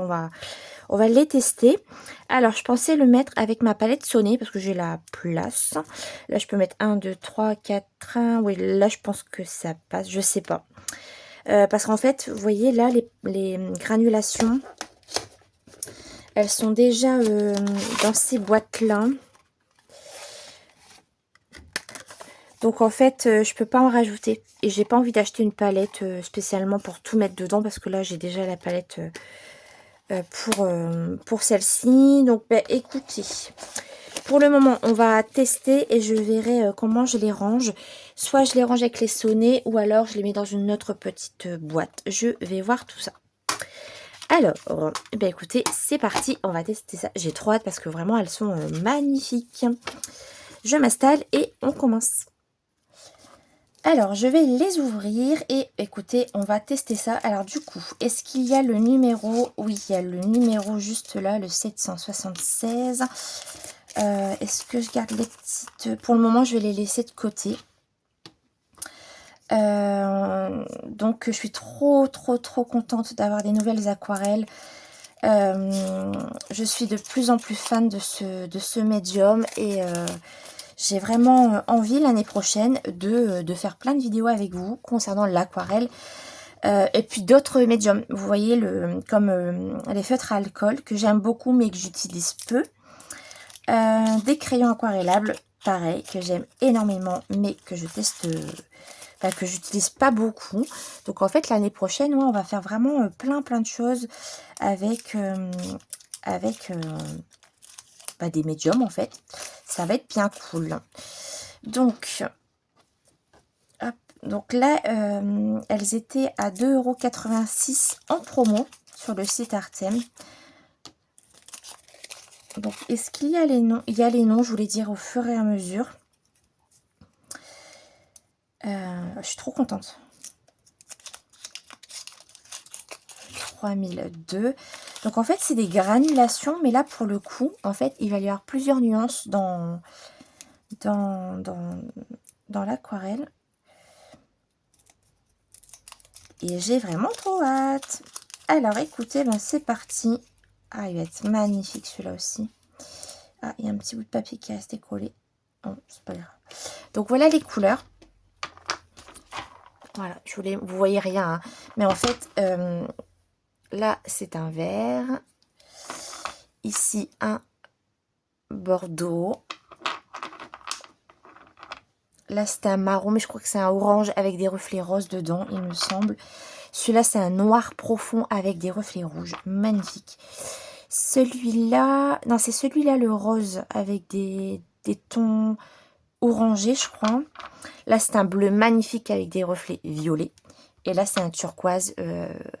on va les tester. Alors, je pensais le mettre avec ma palette Soné, parce que j'ai la place. Là, je peux mettre 1, 2, 3, 4, 1. Oui, là, je pense que ça passe. Je sais pas. Parce qu'en fait, vous voyez, là, les granulations, elles sont déjà dans ces boîtes-là. Donc, en fait, je peux pas en rajouter. Et j'ai pas envie d'acheter une palette spécialement pour tout mettre dedans, parce que là, j'ai déjà la palette... pour celle-ci. Donc écoutez, pour le moment on va tester et je verrai comment je les range. Soit je les range avec les sonnets, ou alors je les mets dans une autre petite boîte. Je vais voir tout ça. Alors, écoutez, c'est parti, on va tester ça. J'ai trop hâte parce que vraiment elles sont magnifiques. Je m'installe et on commence. Alors, je vais les ouvrir et écoutez, on va tester ça. Alors du coup, est-ce qu'il y a le numéro? Oui, il y a le numéro juste là, le 776. Est-ce que je garde les petites... Pour le moment, je vais les laisser de côté. Donc, je suis trop contente d'avoir des nouvelles aquarelles. Je suis de plus en plus fan de ce médium et... j'ai vraiment envie l'année prochaine de faire plein de vidéos avec vous concernant l'aquarelle et puis d'autres médiums. Vous voyez, comme les feutres à alcool que j'aime beaucoup mais que j'utilise peu. Des crayons aquarellables, pareil, que j'aime énormément mais que je teste, que j'utilise pas beaucoup. Donc en fait l'année prochaine, ouais, on va faire vraiment plein de choses avec, des médiums en fait. Ça va être bien cool. Donc, hop, donc là, elles étaient à 2,86 € en promo sur le site Artem. Donc, est-ce qu'il y a les noms? Il y a les noms, je vous les dire au fur et à mesure. Je suis trop contente. 3002. Donc, en fait, c'est des granulations, mais là, pour le coup, en fait, il va y avoir plusieurs nuances dans l'aquarelle. Et j'ai vraiment trop hâte. Alors, écoutez, c'est parti. Ah, il va être magnifique celui-là aussi. Ah, il y a un petit bout de papier qui est resté collé. Oh, c'est pas grave. Donc, voilà les couleurs. Voilà, vous voyez rien, hein. Mais en fait, là, c'est un vert. Ici, un bordeaux. Là, c'est un marron, mais je crois que c'est un orange avec des reflets roses dedans, il me semble. Celui-là, c'est un noir profond avec des reflets rouges. Magnifique. Celui-là, non, c'est celui-là, le rose, avec des tons orangés, je crois. Là, c'est un bleu magnifique avec des reflets violets. Et là, c'est un turquoise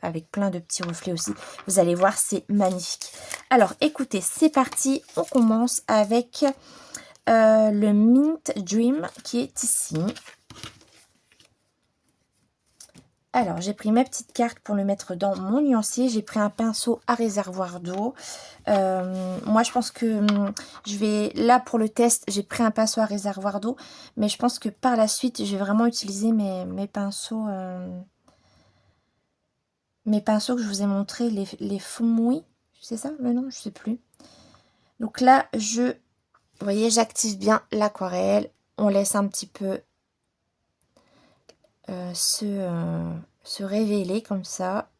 avec plein de petits reflets aussi. Vous allez voir, c'est magnifique. Alors, écoutez, c'est parti. On commence avec le Mint Dream qui est ici. Alors, j'ai pris ma petite carte pour le mettre dans mon nuancier. J'ai pris un pinceau à réservoir d'eau. Moi, je pense que je vais... Là, pour le test, j'ai pris un pinceau à réservoir d'eau. Mais je pense que par la suite, je vais vraiment utiliser mes pinceaux... mes pinceaux que je vous ai montré, les Fumui. C'est ça le nom? Je sais plus. Donc là, vous voyez, j'active bien l'aquarelle. On laisse un petit peu se révéler comme ça.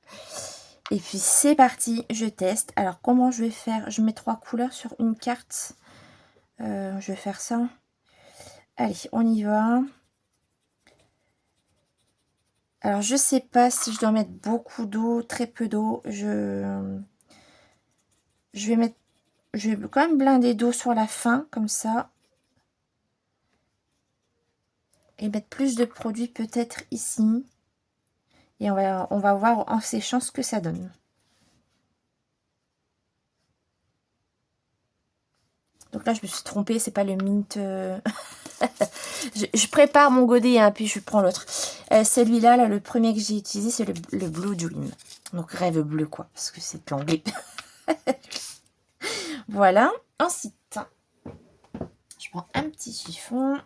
Et puis c'est parti, je teste. Alors comment je vais faire? Je mets 3 couleurs sur une carte. Je vais faire ça. Allez, on y va. Alors je sais pas si je dois mettre beaucoup d'eau, très peu d'eau. Je vais quand même blinder d'eau sur la fin, comme ça. Et mettre plus de produit peut-être ici. Et on va voir en séchant ce que ça donne. Donc là, je me suis trompée, c'est pas le mint. je prépare mon godet, hein, puis je prends l'autre. Celui-là, là, le premier que j'ai utilisé, c'est le Blue Dream. Donc rêve bleu, quoi, parce que c'est l'anglais. Voilà. Ensuite, je prends un petit chiffon.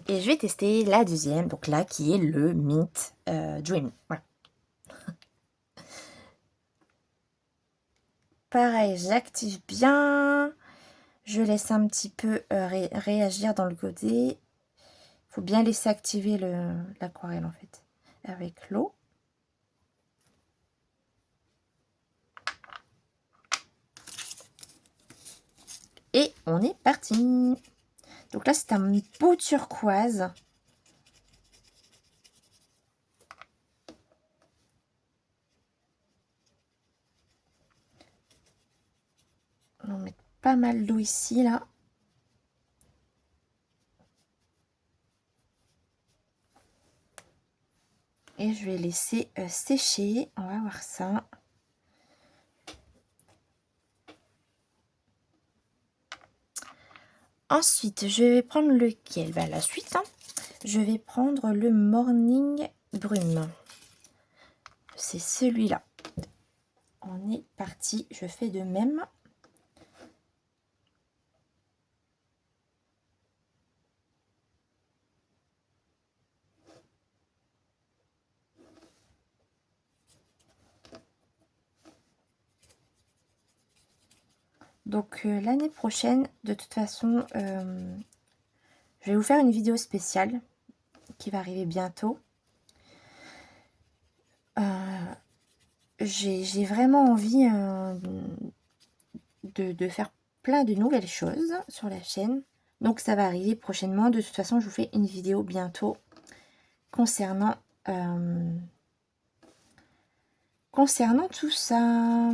Et je vais tester la deuxième, donc là, qui est le Mint Dream. Voilà. Pareil, j'active bien. Je laisse un petit peu réagir dans le godet. Il faut bien laisser activer l'aquarelle, en fait, avec l'eau. Et on est parti. Donc là, c'est un beau turquoise. On va mettre pas mal d'eau ici, là. Et je vais laisser sécher. On va voir ça. Ensuite, je vais prendre lequel? Ben, la suite, hein. Je vais prendre le Morning Brume. C'est celui-là. On est parti. Je fais de même. Donc l'année prochaine, de toute façon, je vais vous faire une vidéo spéciale qui va arriver bientôt. J'ai vraiment envie de faire plein de nouvelles choses sur la chaîne. Donc ça va arriver prochainement. De toute façon, je vous fais une vidéo bientôt concernant tout ça.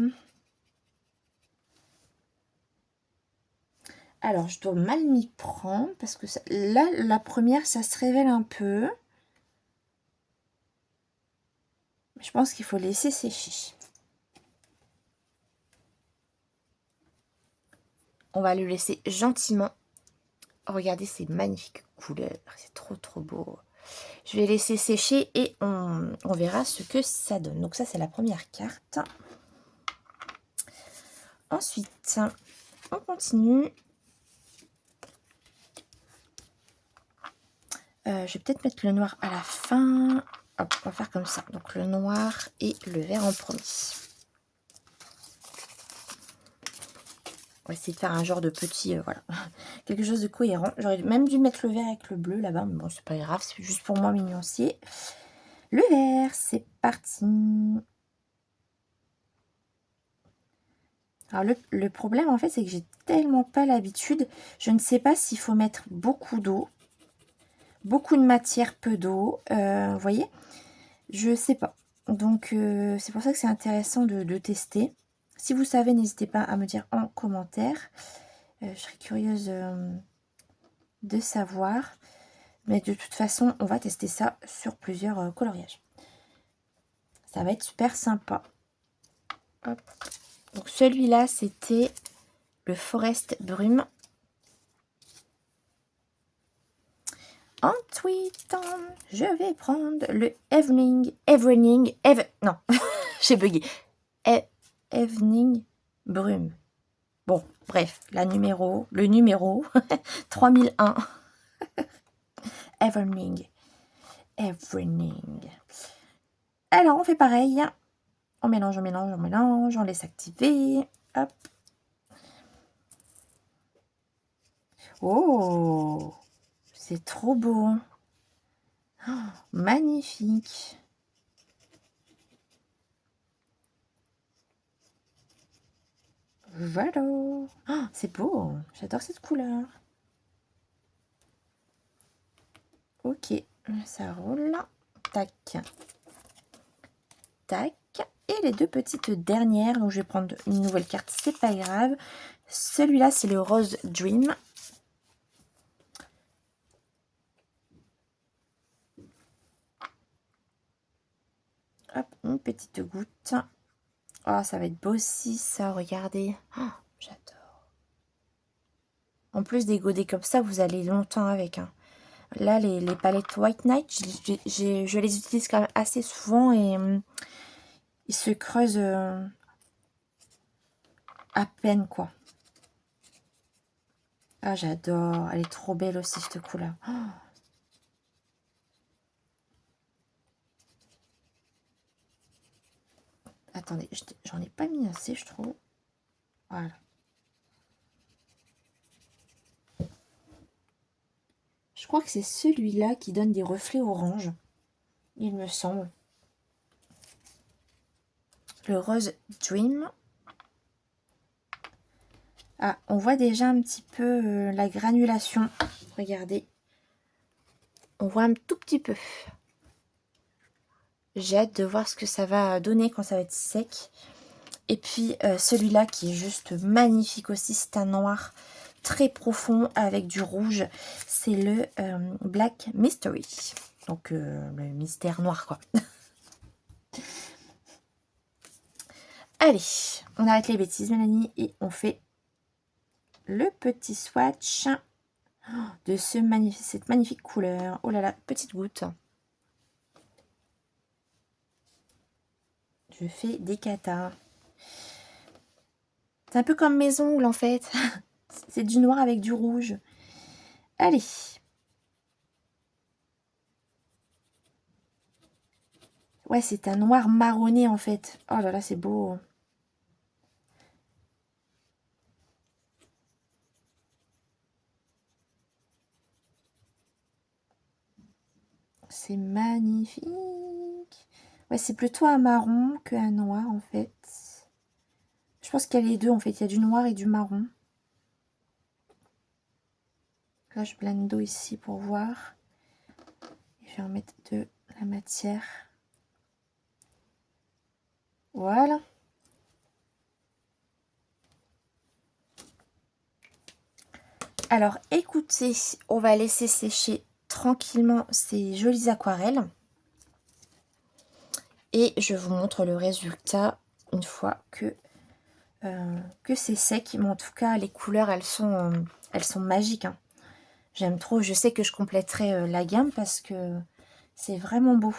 Alors, je dois mal m'y prendre parce que là, la première, ça se révèle un peu. Je pense qu'il faut laisser sécher. On va le laisser gentiment. Regardez ces magnifiques couleurs. C'est trop, trop beau. Je vais laisser sécher et on verra ce que ça donne. Donc ça, c'est la première carte. Ensuite, on continue. Je vais peut-être mettre le noir à la fin. Hop, on va faire comme ça. Donc le noir et le vert en premier. va essayer de faire un genre de petit, voilà, quelque chose de cohérent. J'aurais même dû mettre le vert avec le bleu là-bas, mais bon, c'est pas grave, c'est juste pour moi mignoncier. Le vert, c'est parti. Alors le problème en fait, c'est que j'ai tellement pas l'habitude, je ne sais pas s'il faut mettre beaucoup d'eau, beaucoup de matière, peu d'eau, vous voyez? Je sais pas. Donc c'est pour ça que c'est intéressant de tester. Si vous savez, n'hésitez pas à me dire en commentaire. Je serais curieuse de savoir. Mais de toute façon, on va tester ça sur plusieurs coloriages. Ça va être super sympa. Hop. Donc celui-là, c'était le Forest Brume. Ensuite, je vais prendre le non, j'ai bugué. Evening Brume. Bon, bref, le numéro 3001. Evening. Alors, on fait pareil. On mélange, on laisse activer. Hop. Oh, c'est trop beau. Oh, magnifique. Voilà. Oh, c'est beau. J'adore cette couleur. Ok, ça roule. Tac. Tac. Et les deux petites dernières. Donc, je vais prendre une nouvelle carte. C'est pas grave. Celui-là, c'est le Rose Dream. Hop, une petite goutte. Oh, ça va être beau aussi, ça. Regardez. Oh, j'adore. En plus des godets comme ça, vous allez longtemps avec. Hein. Là, les palettes White Knight, je les utilise quand même assez souvent et ils se creusent à peine, quoi. Ah, j'adore. Elle est trop belle aussi, cette couleur. Oh. Attendez, j'en ai pas mis assez, je trouve. Voilà. Je crois que c'est celui-là qui donne des reflets orange, il me semble. Le Rose Dream. Ah, on voit déjà un petit peu la granulation. Regardez. On voit un tout petit peu. J'ai hâte de voir ce que ça va donner quand ça va être sec. Et puis celui-là qui est juste magnifique aussi. C'est un noir très profond avec du rouge. C'est le Black Mystery. Donc le mystère noir, quoi. Allez, on arrête les bêtises, Mélanie, et on fait le petit swatch de cette magnifique couleur. Oh là là, petite goutte. Je fais des katas. C'est un peu comme mes ongles, en fait. C'est du noir avec du rouge. Allez. Ouais, c'est un noir marronné, en fait. Oh là là, c'est beau. C'est magnifique. Ouais, c'est plutôt un marron qu'un noir, en fait. Je pense qu'il y a les deux, en fait. Il y a du noir et du marron. Là, je blende d'eau ici pour voir. Je vais en mettre de la matière. Voilà. Alors, écoutez, on va laisser sécher tranquillement ces jolies aquarelles. Et je vous montre le résultat une fois que c'est sec. Mais en tout cas, les couleurs, elles sont magiques. Hein. J'aime trop. Je sais que je compléterai la gamme parce que c'est vraiment beau.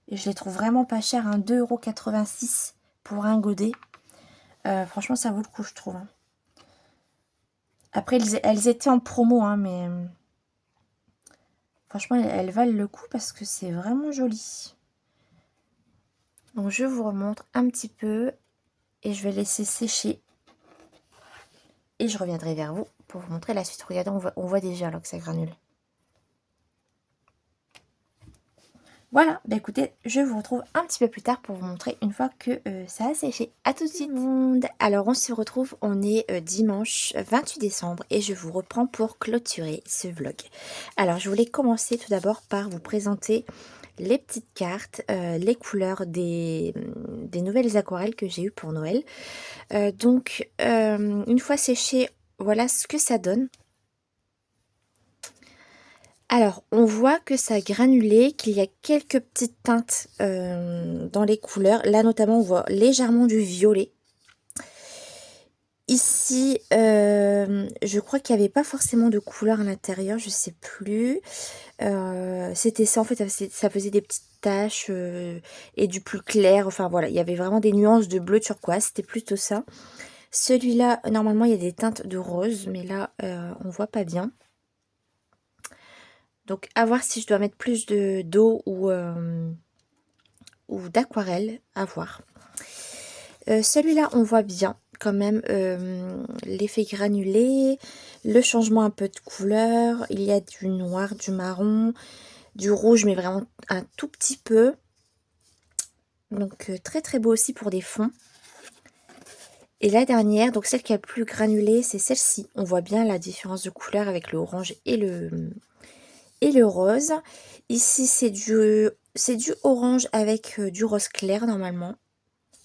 Et je les trouve vraiment pas chers. Hein, 2,86 € pour un godet. Franchement, ça vaut le coup, je trouve. Hein. Après, elles étaient en promo, hein, mais franchement, elles valent le coup parce que c'est vraiment joli. Donc, je vous remontre un petit peu et je vais laisser sécher. et je reviendrai vers vous pour vous montrer la suite. Regardez, on voit déjà là que ça granule. Voilà, bah écoutez, je vous retrouve un petit peu plus tard pour vous montrer une fois que ça a séché. A tout de suite. Alors on se retrouve, on est dimanche 28 décembre et je vous reprends pour clôturer ce vlog. Alors je voulais commencer tout d'abord par vous présenter les petites cartes, les couleurs des nouvelles aquarelles que j'ai eues pour Noël. Donc une fois séchées, voilà ce que ça donne. Alors, on voit que ça a granulé, qu'il y a quelques petites teintes dans les couleurs. Là, notamment, on voit légèrement du violet. Ici, je crois qu'il n'y avait pas forcément de couleur à l'intérieur, je ne sais plus. C'était ça, en fait, ça faisait des petites taches et du plus clair. Enfin, voilà, il y avait vraiment des nuances de bleu turquoise, c'était plutôt ça. Celui-là, normalement, il y a des teintes de rose, mais là, on voit pas bien. Donc, à voir si je dois mettre plus d'eau ou d'aquarelle, à voir. Celui-là, on voit bien quand même l'effet granulé, le changement un peu de couleur. Il y a du noir, du marron, du rouge, mais vraiment un tout petit peu. Donc, très très beau aussi pour des fonds. Et la dernière, donc celle qui est la plus granulée, c'est celle-ci. On voit bien la différence de couleur avec le orange et le rose. Ici, c'est du orange avec du rose clair normalement.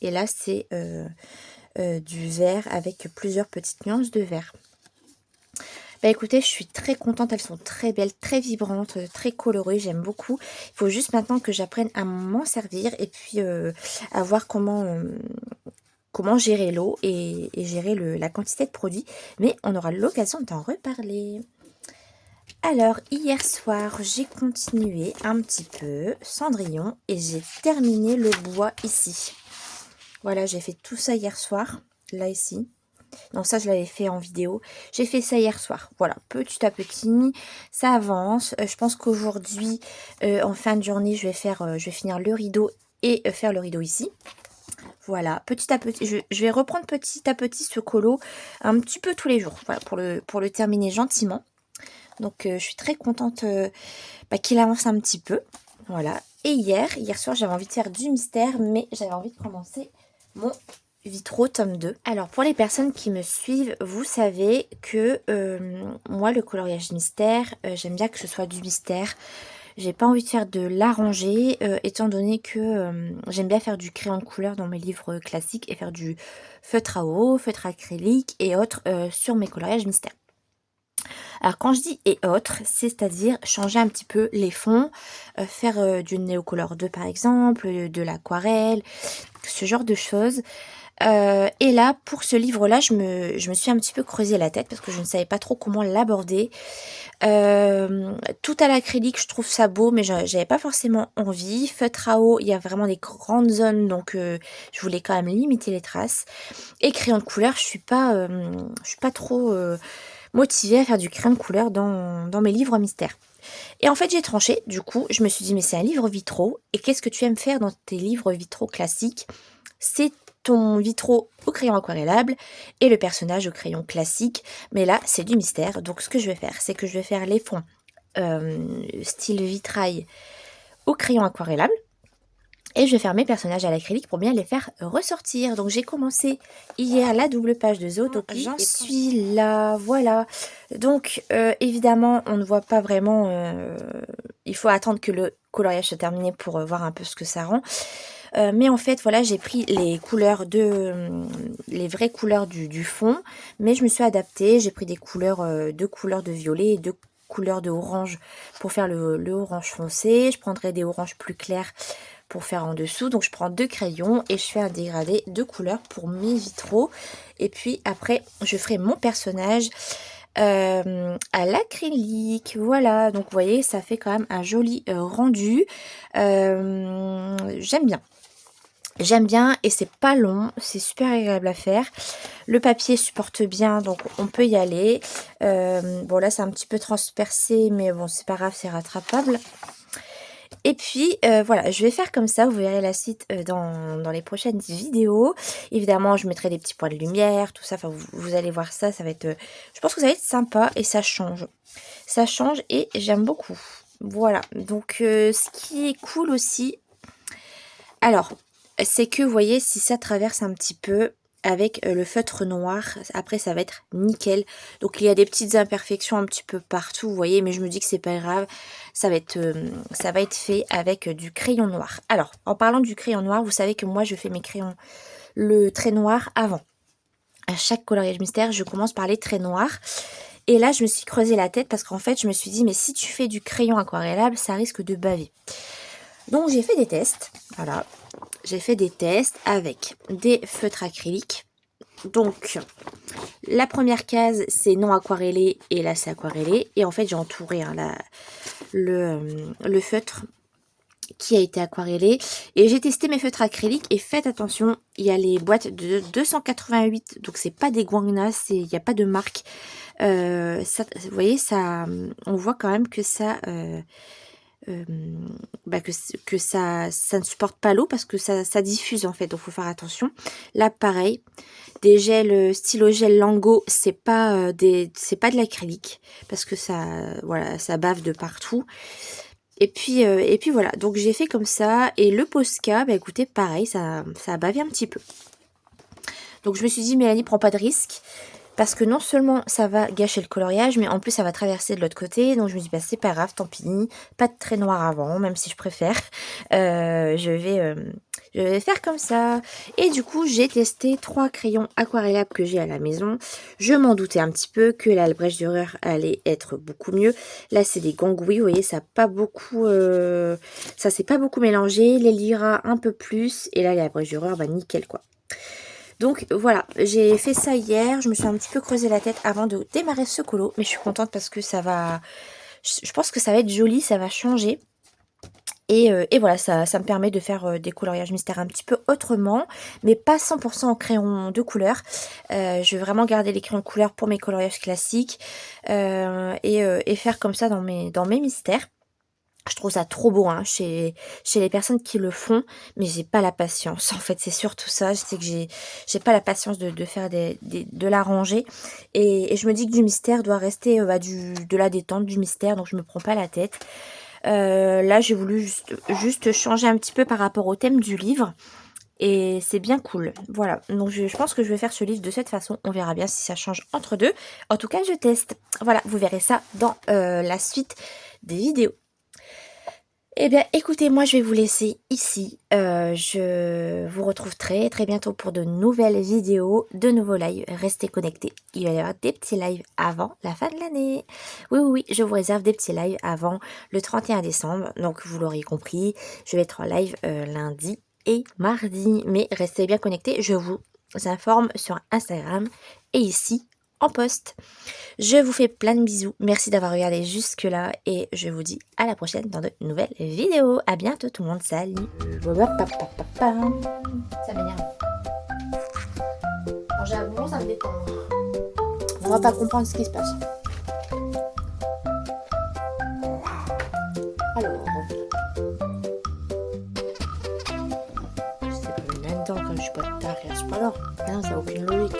Et là, c'est du vert avec plusieurs petites nuances de vert. Bah écoutez, je suis très contente. Elles sont très belles, très vibrantes, très colorées. J'aime beaucoup. Il faut juste maintenant que j'apprenne à m'en servir et puis à voir comment gérer l'eau et gérer la quantité de produits. Mais on aura l'occasion d'en reparler. Alors, hier soir, j'ai continué un petit peu Cendrillon et j'ai terminé le bois ici. Voilà, j'ai fait tout ça hier soir, là ici. Non, ça, je l'avais fait en vidéo. J'ai fait ça hier soir. Voilà, petit à petit, ça avance. Je pense qu'aujourd'hui, en fin de journée, je vais finir le rideau et faire le rideau ici. Voilà, petit à petit, je vais reprendre petit à petit ce colo un petit peu tous les jours. Voilà, pour le terminer gentiment. Donc, je suis très contente qu'il avance un petit peu. Voilà. Et hier soir, j'avais envie de faire du mystère, mais j'avais envie de commencer mon Vitraux tome 2. Alors, pour les personnes qui me suivent, vous savez que moi, le coloriage mystère, j'aime bien que ce soit du mystère. J'ai pas envie de faire de l'arrangé, étant donné que j'aime bien faire du crayon de couleur dans mes livres classiques et faire du feutre à eau, feutre acrylique et autres sur mes coloriages mystères. Alors quand je dis et autres, c'est-à-dire changer un petit peu les fonds, faire du Néocolor 2 par exemple, de l'aquarelle, ce genre de choses. Et là, pour ce livre-là, je me suis un petit peu creusé la tête parce que je ne savais pas trop comment l'aborder. Tout à l'acrylique, je trouve ça beau, mais j'avais pas forcément envie. Feutre à eau, il y a vraiment des grandes zones, donc je voulais quand même limiter les traces. Et crayon de couleur, je suis pas trop motivée à faire du crayon de couleur dans mes livres mystères. Et en fait, j'ai tranché. Du coup, je me suis dit, mais c'est un livre vitraux. Et qu'est-ce que tu aimes faire dans tes livres vitraux classiques? C'est ton vitraux au crayon aquarellable et le personnage au crayon classique. Mais là, c'est du mystère. Donc, ce que je vais faire, c'est que je vais faire les fonds style vitrail au crayon aquarellable. Et je vais faire mes personnages à l'acrylique pour bien les faire ressortir. Donc j'ai commencé hier la double page de Zootopie. J'en suis là, voilà. Donc évidemment, on ne voit pas vraiment... il faut attendre que le coloriage se termine pour voir un peu ce que ça rend. Mais en fait, voilà, j'ai pris les couleurs les vraies couleurs du fond. Mais je me suis adaptée. J'ai pris des couleurs, deux couleurs de violet et deux couleurs de orange pour faire le orange foncé. Je prendrai des oranges plus clairs pour faire en dessous. Donc je prends deux crayons et je fais un dégradé de couleurs pour mes vitraux. Et puis après, je ferai mon personnage à l'acrylique. Voilà, donc vous voyez, ça fait quand même un joli rendu. J'aime bien. J'aime bien et c'est pas long, c'est super agréable à faire. Le papier supporte bien, donc on peut y aller. Bon là c'est un petit peu transpercé, mais bon c'est pas grave, c'est rattrapable. Et puis, voilà, je vais faire comme ça, vous verrez la suite, dans les prochaines vidéos. Évidemment, je mettrai des petits points de lumière, tout ça, enfin vous allez voir ça, ça va être, je pense que ça va être sympa et ça change. Ça change et j'aime beaucoup. Voilà, donc ce qui est cool aussi, alors, c'est que vous voyez, si ça traverse un petit peu avec le feutre noir, après ça va être nickel. Donc il y a des petites imperfections un petit peu partout, vous voyez, mais je me dis que c'est pas grave, ça va être fait avec du crayon noir. Alors, en parlant du crayon noir, vous savez que moi je fais mes crayons, le trait noir avant. À chaque coloriage mystère, je commence par les traits noirs. Et là, je me suis creusé la tête parce qu'en fait, je me suis dit, mais si tu fais du crayon aquarellable, ça risque de baver. Donc j'ai fait des tests, voilà. J'ai fait des tests avec des feutres acryliques. Donc, la première case, c'est non aquarellé et là, c'est aquarellé. Et en fait, j'ai entouré hein, le feutre qui a été aquarellé. Et j'ai testé mes feutres acryliques et faites attention, il y a les boîtes de 288, donc c'est pas des Guangna, il n'y a pas de marque. Ça, vous voyez, ça, on voit quand même que ça... bah que ça ne supporte pas l'eau parce que ça diffuse en fait, donc faut faire attention. Là pareil, des gels stylo gel Lango, c'est pas de l'acrylique parce que ça voilà, ça bave de partout. Et puis voilà, donc j'ai fait comme ça. Et le Posca, bah écoutez, pareil, ça a bavé un petit peu. Donc je me suis dit, Mélanie, prends pas de risque. Parce que non seulement ça va gâcher le coloriage, mais en plus ça va traverser de l'autre côté. Donc je me dis, bah c'est pas grave, tant pis. Pas de trait noir avant, même si je préfère. Je vais faire comme ça. Et du coup, j'ai testé 3 crayons aquarellables que j'ai à la maison. Je m'en doutais un petit peu que là, le Brèche Dürer allait être beaucoup mieux. Là, c'est des Gangui, vous voyez, ça a pas beaucoup... ça s'est pas beaucoup mélangé. Les Lyra un peu plus. Et là, les Brèche Dürer, bah nickel quoi. Donc voilà, j'ai fait ça hier, je me suis un petit peu creusé la tête avant de démarrer ce colo, mais je suis contente parce que ça va, je pense que ça va être joli, ça va changer. Et voilà, ça me permet de faire des coloriages mystères un petit peu autrement, mais pas 100% en crayon de couleur. Je vais vraiment garder les crayons de couleur pour mes coloriages classiques et faire comme ça dans mes mystères. Je trouve ça trop beau hein, chez les personnes qui le font, mais j'ai pas la patience. En fait, c'est surtout ça. Je sais que j'ai pas la patience de faire de la rangée. Et je me dis que du mystère doit rester de la détente, du mystère, donc je me prends pas la tête. Là, j'ai voulu juste changer un petit peu par rapport au thème du livre. Et c'est bien cool. Voilà, donc je pense que je vais faire ce livre de cette façon. On verra bien si ça change entre deux. En tout cas, je teste. Voilà, vous verrez ça dans la suite des vidéos. Eh bien, écoutez, moi, je vais vous laisser ici. Je vous retrouve très, très bientôt pour de nouvelles vidéos, de nouveaux lives. Restez connectés. Il va y avoir des petits lives avant la fin de l'année. Oui, oui, oui, je vous réserve des petits lives avant le 31 décembre. Donc, vous l'aurez compris, je vais être en live lundi et mardi. Mais restez bien connectés. Je vous informe sur Instagram et ici en post. Je vous fais plein de bisous. Merci d'avoir regardé jusque là et je vous dis à la prochaine dans de nouvelles vidéos. À bientôt tout le monde. Salut. Ça m'énerve. Quand j'ai un moment, ça me détend. On va pas comprendre ce qui se passe. Alors. Je sais pas mis là-dedans quand je suis pas de derrière. C'est pas là. Non, ça n'a aucune logique.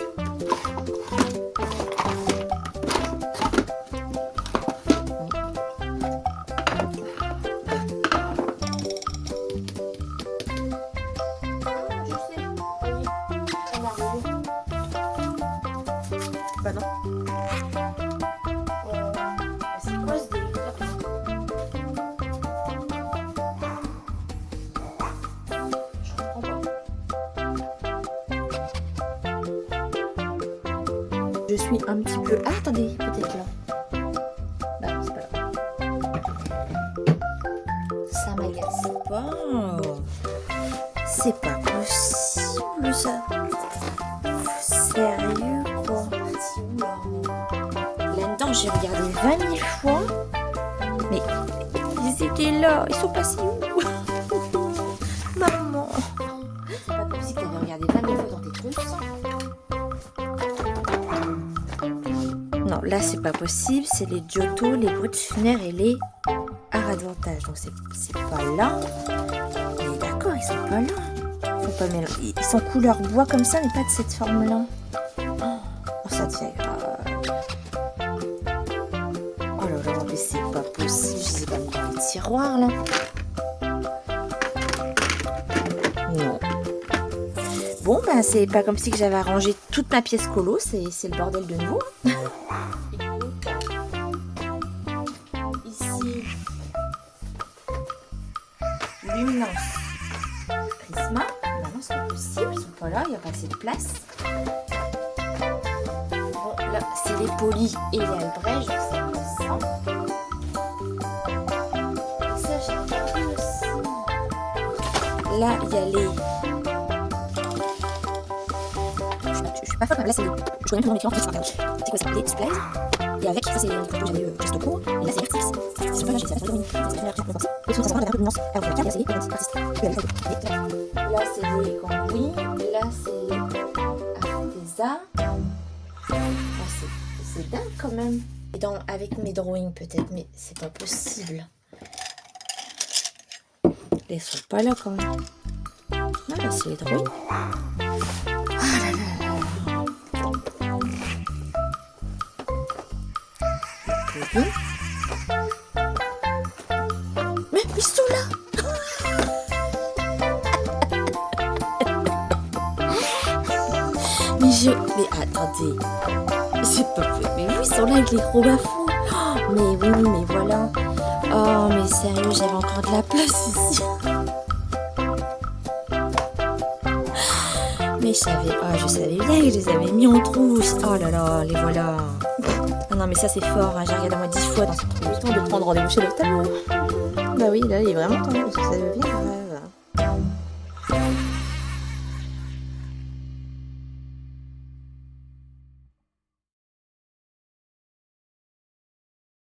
Bah non. C'est quoi ce délire? Je comprends pas. Je suis un petit peu... Ah, attendez, peut-être là. Non, c'est pas là. Ça m'agace pas. C'est pas possible ça. Sérieux quoi? Là-dedans j'ai regardé 20 000 fois. Mais ils étaient là. Ils sont passés où? Maman. C'est pas possible que t'avais regardé 20 000 fois dans tes trousses. Non, là c'est pas possible. C'est les Giotto, les Brut Funère et les avantage. Donc c'est pas là. Mais d'accord, ils sont pas là. Faut pas mélanger. Ils sont couleur bois comme ça, mais pas de cette forme-là. Oh, ça devient grave. Oh là là, mais c'est pas possible. Je sais pas prendre les tiroirs là. Non. Bon, ben c'est pas comme si que j'avais arrangé toute ma pièce colo. C'est le bordel de nouveau. Ici, luminance. Prisma. Non, c'est pas possible. Ils sont pas là. Il n'y a pas assez de place. Bon, là, c'est les polis et les Albrecht. Donc c'est ça. Ça, j'ai pris aussi. Là, il y a les... Je suis pas folle, là c'est les... Je connais plus le nom des clients, c'est quoi ça? Les supplies. Et avec, ça c'est les photos que j'avais juste au cours. Et là c'est Artix. C'est super là, j'ai essayé de faire une et sur ça va un peu de nuance. Alors voilà, là c'est les artistes. Là c'est les cambouis. Là c'est les Arteza. C'est dingue quand même. Et avec mes drawings peut-être, mais c'est pas possible. Ils sont pas là quand même. Ah là c'est les drawings. Ah là là. Mais ils sont là. Mais attendez, c'est pas fait. Mais oui, ils sont là avec les gros bafous. Mais oui, mais voilà. Oh mais sérieux, j'avais encore de la place ici. Mais je savais bien que je les avais mis en trousse. Oh là là, les voilà. Ah non mais ça c'est fort, hein. J'ai regardé à moi 10 fois dans cette trousse. Le temps de prendre rendez-vous chez l'ophtalmo. Bah oui, là il est vraiment temps parce que ça devient